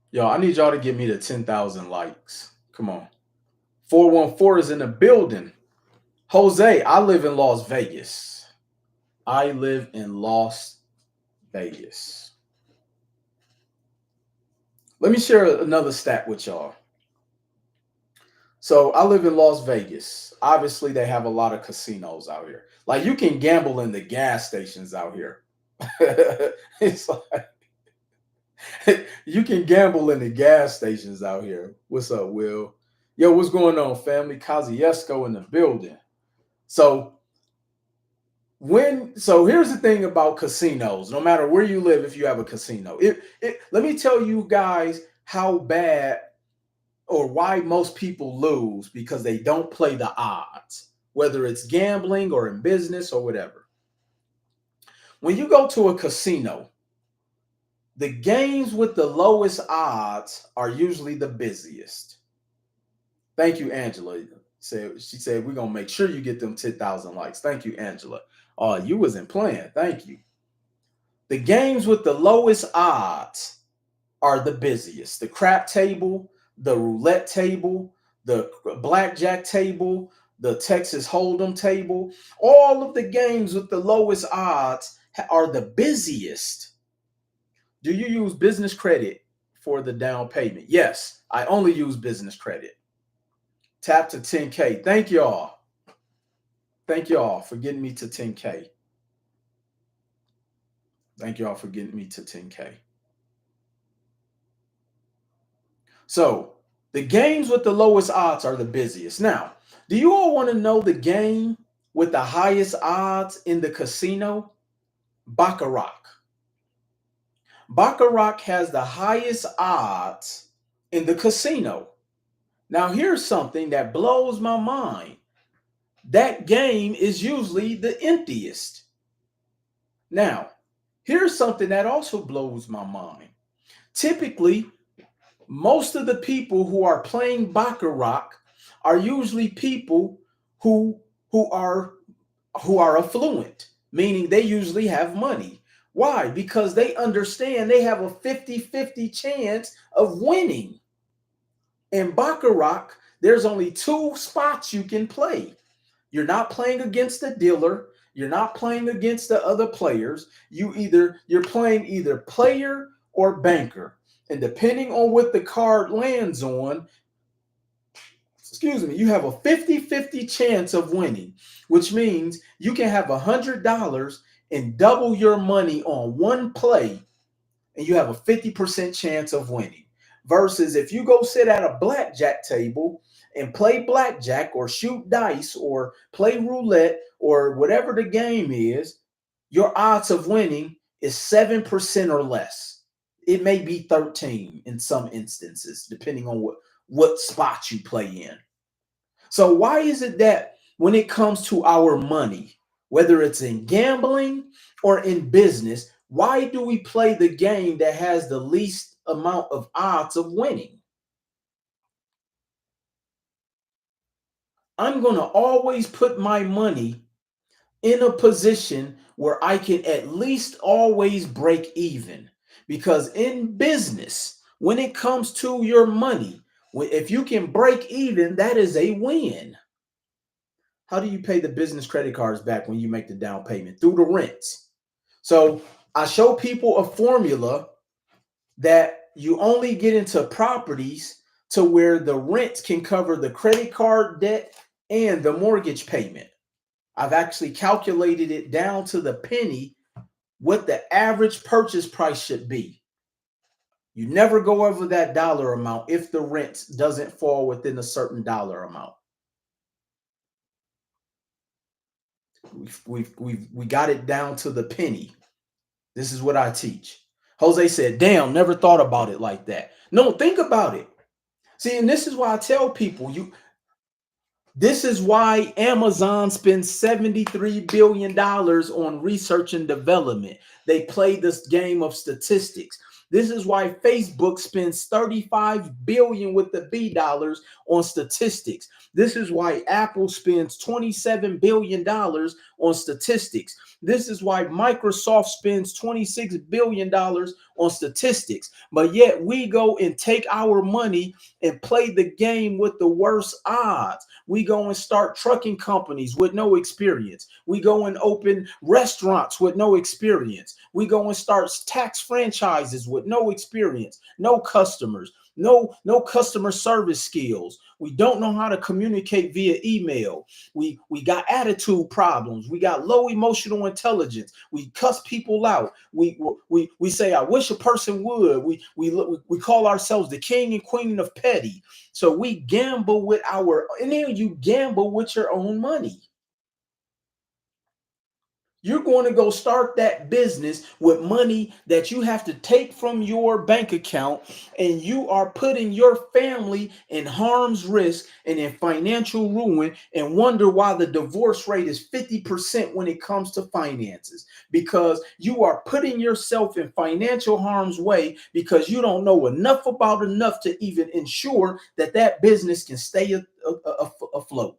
Yo, I need y'all to give me the 10,000 likes. Come on. 414 is in the building. Jose, I live in Las Vegas. I live in Las Vegas. Let me share another stat with y'all. So I live in Las Vegas. Obviously, they have a lot of casinos out here. Like you can gamble in the gas stations out here. It's like you can gamble in the gas stations out here. What's up, Will? Yo, what's going on, family? Kaziesko in the building. So here's the thing about casinos. No matter where you live, if you have a casino, let me tell you guys how bad or why most people lose because they don't play the odds, whether it's gambling or in business or whatever. When you go to a casino, the games with the lowest odds are usually the busiest. Thank you, Angela. She said, we're going to make sure you get them 10,000 likes. Thank you, Angela. You wasn't playing. Thank you. The games with the lowest odds are the busiest. The crap table, the roulette table, the blackjack table, the Texas Hold'em table, all of the games with the lowest odds are the busiest. Do you use business credit for the down payment? Yes, I only use business credit. Tap to 10K. Thank y'all. Thank y'all for getting me to 10K. Thank y'all for getting me to 10K. So the games with the lowest odds are the busiest. Now, do you all want to know the game with the highest odds in the casino? Baccarat. Baccarat has the highest odds in the casino. Now, here's something that blows my mind. That game is usually the emptiest. Now, here's something that also blows my mind. Typically, most of the people who are playing Baccarat are usually people who are affluent, meaning they usually have money. Why? Because they understand they have a 50-50 chance of winning. In Baccarat, there's only 2 spots you can play. You're not playing against the dealer. You're not playing against the other players. You're playing either player or banker. And depending on what the card lands on, you have a 50-50 chance of winning, which means you can have $100 and double your money on one play, and you have a 50% chance of winning. Versus if you go sit at a blackjack table and play blackjack or shoot dice or play roulette or whatever the game is, your odds of winning is 7% or less. It may be 13 in some instances, depending on what spot you play in. So why is it that when it comes to our money, whether it's in gambling or in business, why do we play the game that has the least amount of odds of winning? I'm going to always put my money in a position where I can at least always break even. Because in business, when it comes to your money, if you can break even, that is a win. How do you pay the business credit cards back when you make the down payment? Through the rents. So I show people a formula that you only get into properties to where the rent can cover the credit card debt and the mortgage payment. I've actually calculated it down to the penny what the average purchase price should be. You never go over that dollar amount if the rent doesn't fall within a certain dollar amount. We got it down to the penny. This is what I teach. Jose said, damn, never thought about it like that. No, think about it. See, and this is why I tell people, this is why Amazon spends $73 billion on research and development. They play this game of statistics. This is why Facebook spends 35 billion with the B dollars on statistics. This is why Apple spends 27 billion dollars on statistics. This is why Microsoft spends 26 billion dollars on statistics. But yet we go and take our money and play the game with the worst odds. We go and start trucking companies with no experience. We go and open restaurants with no experience. We go and start tax franchises with no experience, no customers, no customer service skills. We don't know how to communicate via email. We got attitude problems. We got low emotional intelligence. We cuss people out. We say I wish a person would. We call ourselves the king and queen of petty. So we gamble with our, and then you gamble with your own money. You're going to go start that business with money that you have to take from your bank account, and you are putting your family in harm's risk and in financial ruin, and wonder why the divorce rate is 50% when it comes to finances, because you are putting yourself in financial harm's way because you don't know enough to even ensure that that business can stay afloat.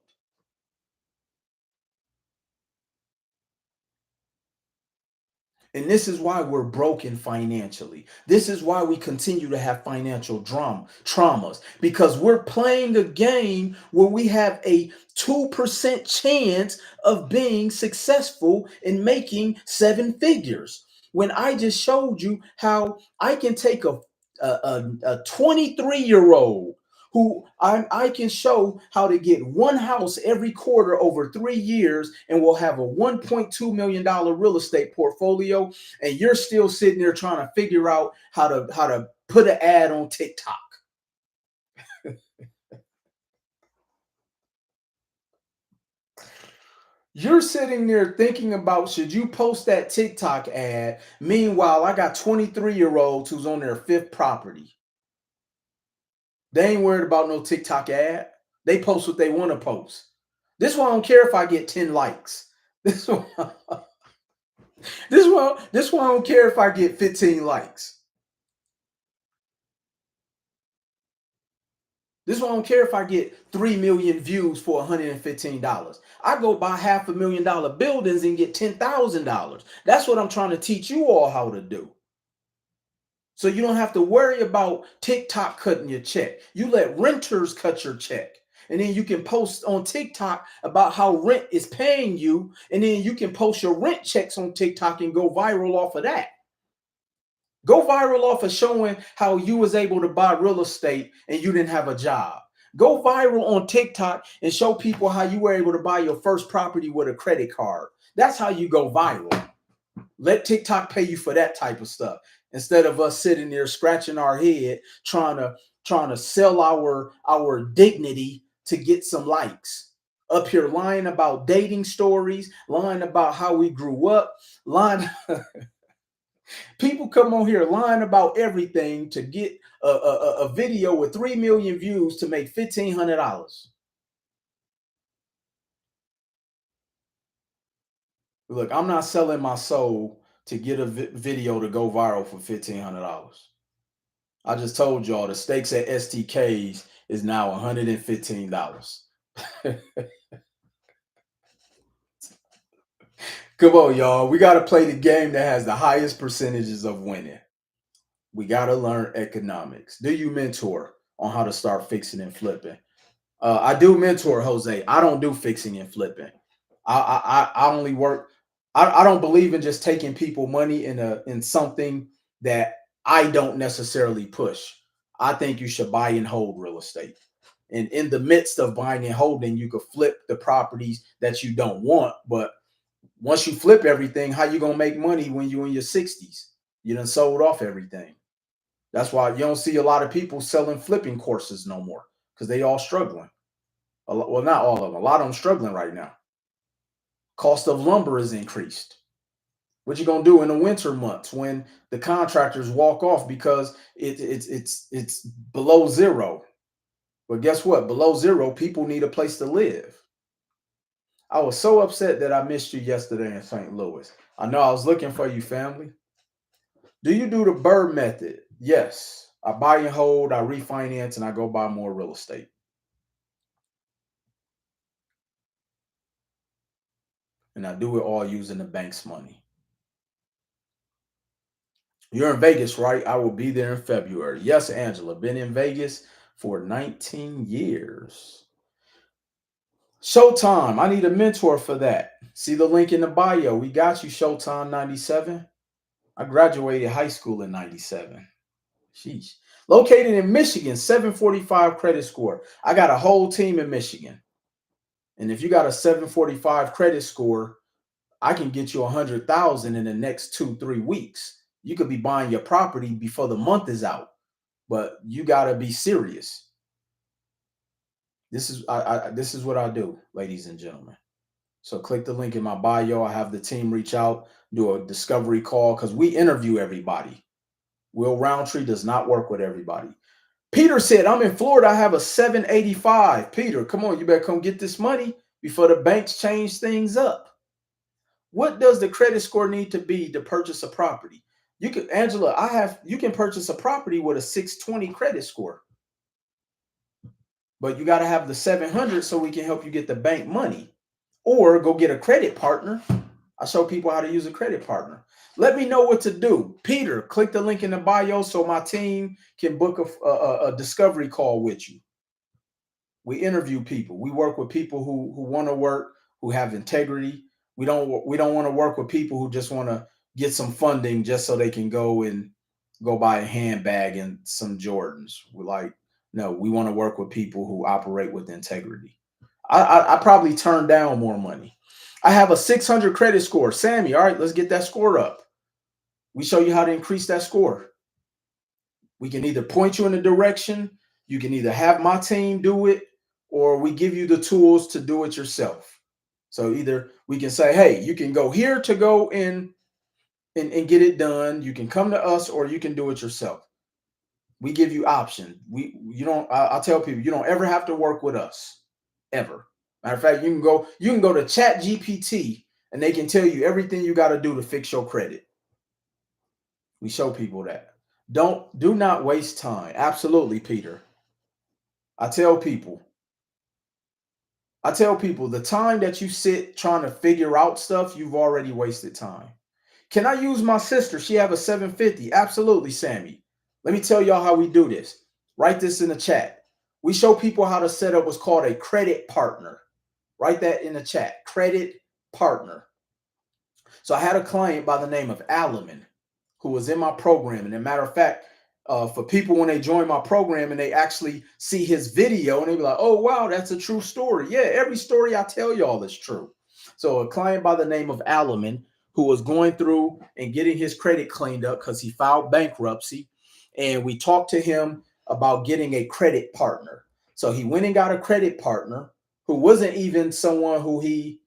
And this is why we're broken financially. This is why we continue to have financial traumas, because we're playing a game where we have a 2% chance of being successful in making seven figures. When I just showed you how I can take a 23-year-old who I can show how to get one house every quarter over 3 years, and we'll have a $1.2 million real estate portfolio, and you're still sitting there trying to figure out how to put an ad on TikTok. You're sitting there thinking about, should you post that TikTok ad? Meanwhile, I got 23-year-olds who's on their fifth property. They ain't worried about no TikTok ad. They post what they want to post. This one I don't care if I get 10 likes. This one, this one I don't care if I get 15 likes. This one I don't care if I get 3 million views for $115. I go buy $500,000 buildings and get $10,000. That's what I'm trying to teach you all how to do. So you don't have to worry about TikTok cutting your check. You let renters cut your check. And then you can post on TikTok about how rent is paying you. And then you can post your rent checks on TikTok and go viral off of that. Go viral off of showing how you was able to buy real estate and you didn't have a job. Go viral on TikTok and show people how you were able to buy your first property with a credit card. That's how you go viral. Let TikTok pay you for that type of stuff, instead of us sitting there scratching our head trying to sell our dignity to get some likes. Up here lying about dating stories, lying about how we grew up, lying. People come on here lying about everything to get a video with 3 million views to make $1,500. Look, I'm not selling my soul to get a video to go viral for $1,500. I just told y'all the stakes at STKs is now $115. Come on, y'all. We got to play the game that has the highest percentages of winning. We got to learn economics. Do you mentor on how to start fixing and flipping? I do mentor, Jose. I don't do fixing and flipping. I only work. I don't believe in just taking people money in something that I don't necessarily push. I think you should buy and hold real estate. And in the midst of buying and holding, you could flip the properties that you don't want. But once you flip everything, how you gonna make money when you in your 60s? You done sold off everything. That's why you don't see a lot of people selling flipping courses no more, because they all struggling. Well, not all of them. A lot of them struggling right now. Cost of lumber is increased. What you gonna do in the winter months when the contractors walk off because it's below zero? But guess what? Below zero, people need a place to live. I was so upset that I missed you yesterday in St. Louis. I know I was looking for you, family. Do you do the Bird method? Yes. I buy and hold, I refinance, and I go buy more real estate. And I do it all using the bank's money. You're in Vegas, right? I will be there in February. Yes, Angela. Been in Vegas for 19 years. Showtime. I need a mentor for that. See the link in the bio. We got you, Showtime 97. I graduated high school in 97. Sheesh. Located in Michigan, 745 credit score. I got a whole team in Michigan. And if you got a 745 credit score, I can get you 100,000 in the next 2-3 weeks. You could be buying your property before the month is out, but you got to be serious. This is what I do, ladies and gentlemen. So click the link in my bio. I have the team reach out, do a discovery call because we interview everybody. Will Roundtree does not work with everybody. Peter said, I'm in Florida. I have a 785. Peter, come on, you better come get this money before the banks change things up. What does the credit score need to be to purchase a property? You can, Angela, you can purchase a property with a 620 credit score, but you got to have the 700 so we can help you get the bank money or go get a credit partner. I show people how to use a credit partner. Let me know what to do. Peter, click the link in the bio so my team can book a discovery call with you. We interview people. We work with people who want to work, who have integrity. We don't want to work with people who just want to get some funding just so they can go buy a handbag and some Jordans. We're like, no, we want to work with people who operate with integrity. I probably turn down more money. I have a 600 credit score. Sammy, all right, let's get that score up. We show you how to increase that score. We can either point you in a direction, you can either have my team do it, or we give you the tools to do it yourself. So either we can say, hey, you can go here to go in and get it done. You can come to us, or you can do it yourself. We give you option. I tell people you don't ever have to work with us, ever. Matter of fact, you can go to Chat GPT and they can tell you everything you got to do to fix your credit. We show people that. Do not waste time. Absolutely, Peter. I tell people, the time that you sit trying to figure out stuff, you've already wasted time. Can I use my sister? She have a 750. Absolutely, Sammy. Let me tell y'all how we do this. Write this in the chat. We show people how to set up what's called a credit partner. Write that in the chat. Credit partner. So I had a client by the name of Alaman who was in my program. And as a matter of fact, for people when they join my program and they actually see his video and they be like, oh, wow, that's a true story. Yeah, every story I tell y'all is true. So a client by the name of Alaman who was going through and getting his credit cleaned up because he filed bankruptcy. And we talked to him about getting a credit partner. So he went and got a credit partner who wasn't even someone who he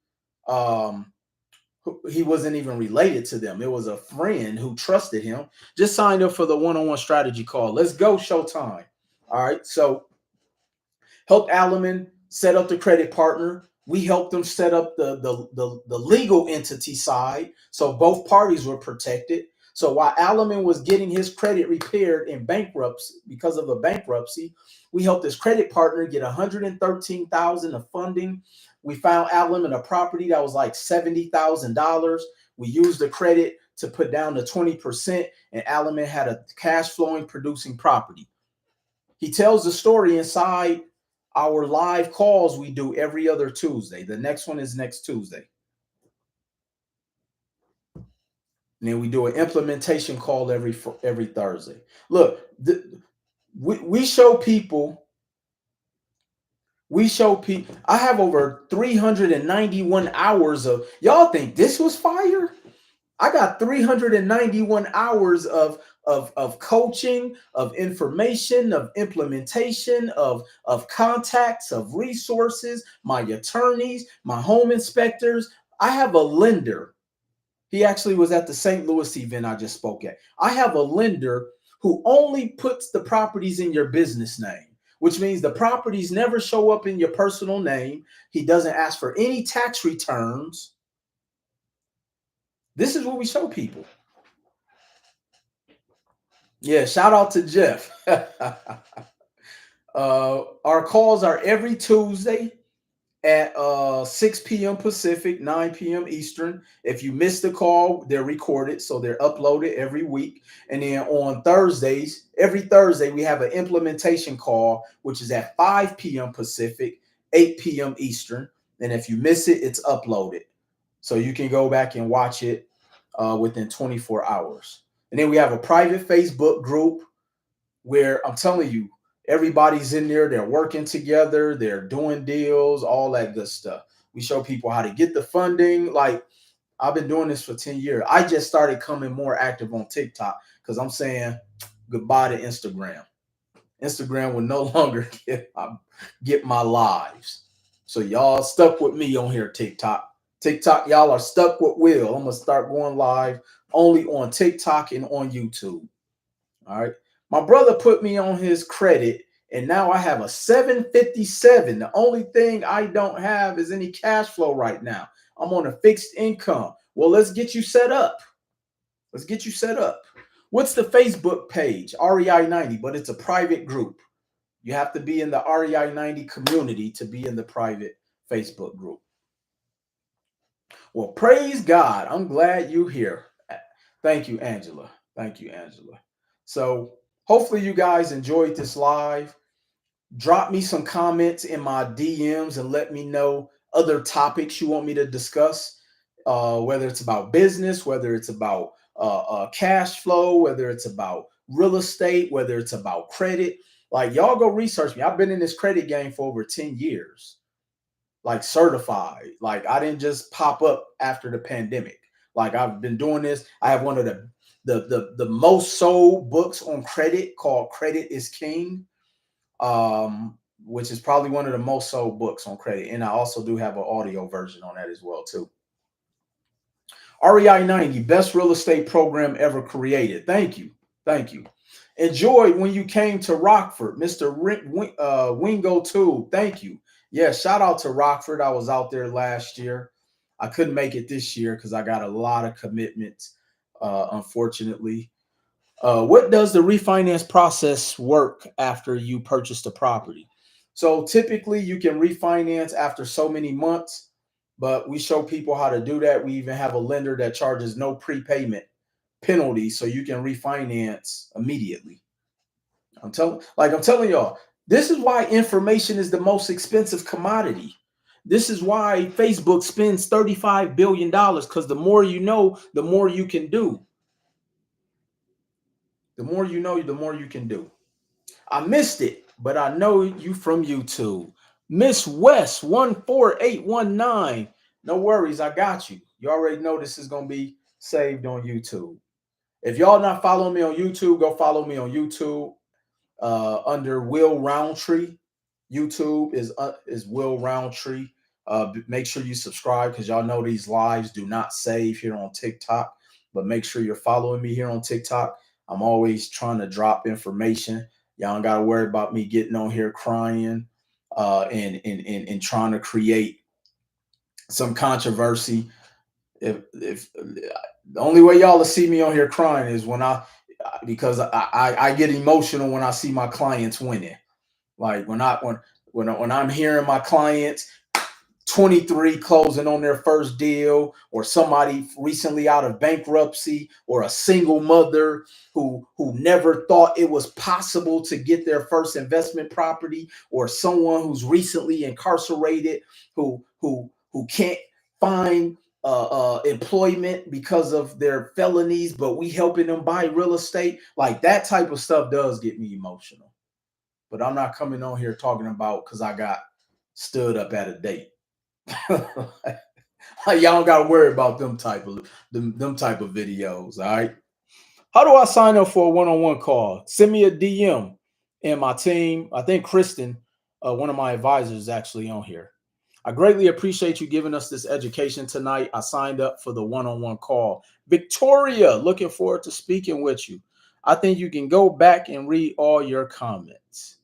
wasn't even related to them. It was a friend who trusted him. Just signed up for the one-on-one strategy call. Let's go, showtime. All right. So helped Alaman set up the credit partner. We helped them set up the legal entity side. So both parties were protected. So while Alaman was getting his credit repaired in bankruptcy because of a bankruptcy, we helped his credit partner get $113,000 of funding. We found Alaman a property that was like $70,000. We used the credit to put down the 20%, and Alaman had a cash flowing producing property. He tells the story inside our live calls we do every other Tuesday. The next one is next Tuesday. And then we do an implementation call every Thursday. Look, we show people. I have over 391 hours of. Y'all think this was fire? I got 391 hours of coaching, of information, of implementation, of contacts, of resources, my attorneys, my home inspectors. I have a lender. He actually was at the St. Louis event I just spoke at. I have a lender who only puts the properties in your business name, which means the properties never show up in your personal name. He doesn't ask for any tax returns. This is what we show people. Yeah, shout out to Jeff. Our calls are every Tuesday at 6 p.m. Pacific, 9 p.m. Eastern. If you miss the call, they're recorded, so they're uploaded every week. And then on Thursdays, every Thursday, we have an implementation call, which is at 5 p.m. Pacific, 8 p.m. Eastern. And if you miss it, it's uploaded. So you can go back and watch it within 24 hours. And then we have a private Facebook group where I'm telling you, everybody's in there, they're working together, they're doing deals, all that good stuff. We show people how to get the funding. Like, I've been doing this for 10 years. I just started coming more active on TikTok because I'm saying goodbye to Instagram. Instagram will no longer get my lives. So y'all stuck with me on here, TikTok. TikTok, y'all are stuck with Will. I'm gonna start going live only on TikTok and on YouTube. All right. My brother put me on his credit, and now I have a 757. The only thing I don't have is any cash flow right now. I'm on a fixed income. Well, let's get you set up. Let's get you set up. What's the Facebook page? REI 90, but it's a private group. You have to be in the REI 90 community to be in the private Facebook group. Well, praise God. I'm glad you're here. Thank you, Angela. Thank you, Angela. So hopefully you guys enjoyed this live. Drop me some comments in my DMs and let me know other topics you want me to discuss, whether it's about business, whether it's about cash flow, whether it's about real estate, whether it's about credit. Like, y'all go research me. I've been in this credit game for over 10 years, like certified. Like, I didn't just pop up after the pandemic. Like, I've been doing this. I have one of the most sold books on credit called Credit is King, which is probably one of the most sold books on credit. And I also do have an audio version on that as well too. REI 90, best real estate program ever created. Thank you. Thank you. Enjoyed when you came to Rockford, Mr. Wingo too. Thank you. Yeah, shout out to Rockford. I was out there last year. I couldn't make it this year because I got a lot of commitments, unfortunately. What does the refinance process work after you purchase the property? So typically you can refinance after so many months, but we show people how to do that. We even have a lender that charges no prepayment penalty, so you can refinance immediately. I'm telling y'all, this is why information is the most expensive commodity. This is why Facebook spends $35 billion, because the more you know, the more you can do. The more you know, the more you can do. I missed it, but I know you from YouTube. Miss West 14819. No worries, I got you. You already know this is going to be saved on YouTube. If y'all not following me on YouTube, go follow me on YouTube under Will Roundtree. YouTube is Will Roundtree. Make sure you subscribe because y'all know these lives do not save here on TikTok. But make sure you're following me here on TikTok. I'm always trying to drop information. Y'all don't got to worry about me getting on here crying and trying to create some controversy. If the only way y'all will see me on here crying is when because I get emotional when I see my clients winning. Like when I'm hearing my clients 23 closing on their first deal, or somebody recently out of bankruptcy, or a single mother who never thought it was possible to get their first investment property, or someone who's recently incarcerated who can't find employment because of their felonies, but we helping them buy real estate. Like, that type of stuff does get me emotional. But I'm not coming on here talking about because I got stood up at a date. Y'all don't gotta worry about them type of videos. All right. How do I sign up for a one-on-one call? Send me a DM, and my team. I think Kristen, one of my advisors, is actually on here. I greatly appreciate you giving us this education tonight. I signed up for the one-on-one call. Victoria, looking forward to speaking with you. I think you can go back and read all your comments.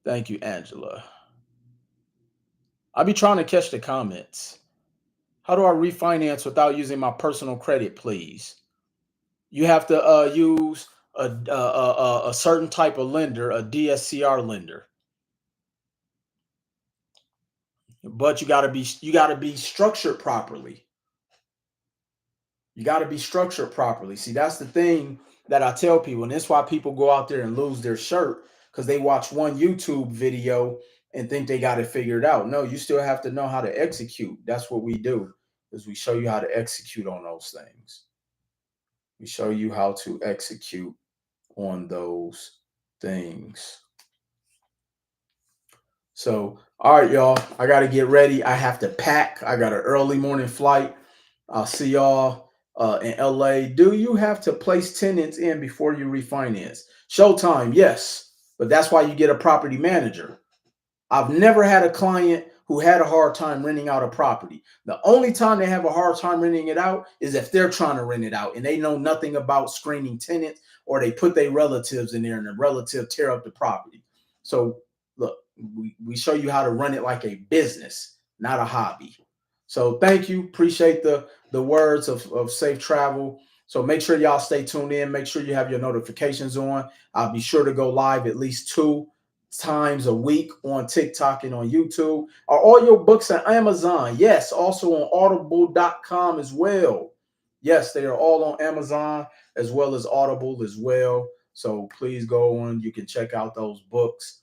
Thank you, Angela. I'll be trying to catch the comments. How do I refinance without using my personal credit, please? You have to use a certain type of lender, a DSCR lender, but you got to be structured properly. You got to be structured properly. See, that's the thing that I tell people, and that's why people go out there and lose their shirt because they watch one YouTube video and think they got it figured out. No, you still have to know how to execute. That's what we do, is we show you how to execute on those things. We show you how to execute on those things. So, all right, y'all, I got to get ready. I have to pack. I got an early morning flight. I'll see y'all in LA. Do you have to place tenants in before you refinance? Showtime, yes, but that's why you get a property manager. I've never had a client who had a hard time renting out a property. The only time they have a hard time renting it out is if they're trying to rent it out and they know nothing about screening tenants, or they put their relatives in there and the relative tear up the property. So look, we show you how to run it like a business, not a hobby. So thank you. Appreciate the words of safe travel. So make sure y'all stay tuned in. Make sure you have your notifications on. I'll be sure to go live at least 2 times a week on TikTok and on YouTube. Are all your books on Amazon? Yes, also on audible.com as well. Yes, they are all on Amazon as well as Audible as well. So please go on. You can check out those books.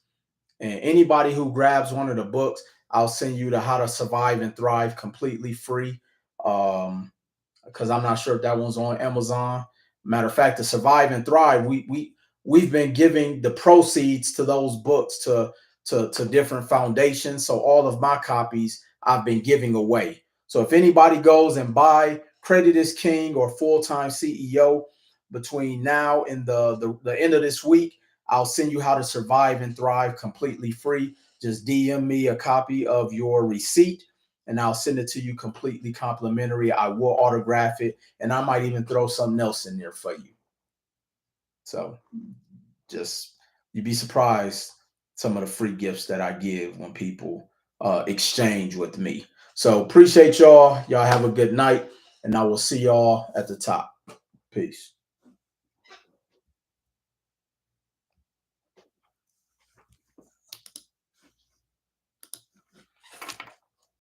And anybody who grabs one of the books, I'll send you the How to Survive and Thrive completely free. Because I'm not sure if that one's on Amazon. Matter of fact, the Survive and Thrive, we've been giving the proceeds to those books to different foundations. So all of my copies I've been giving away. So if anybody goes and buy Credit is King or Full Time CEO between now and the end of this week, I'll send you How to Survive and Thrive completely free. Just DM me a copy of your receipt and I'll send it to you completely complimentary. I will autograph it and I might even throw something else in there for you. So just, you'd be surprised some of the free gifts that I give when people exchange with me. So appreciate y'all. Y'all have a good night and I will see y'all at the top. Peace.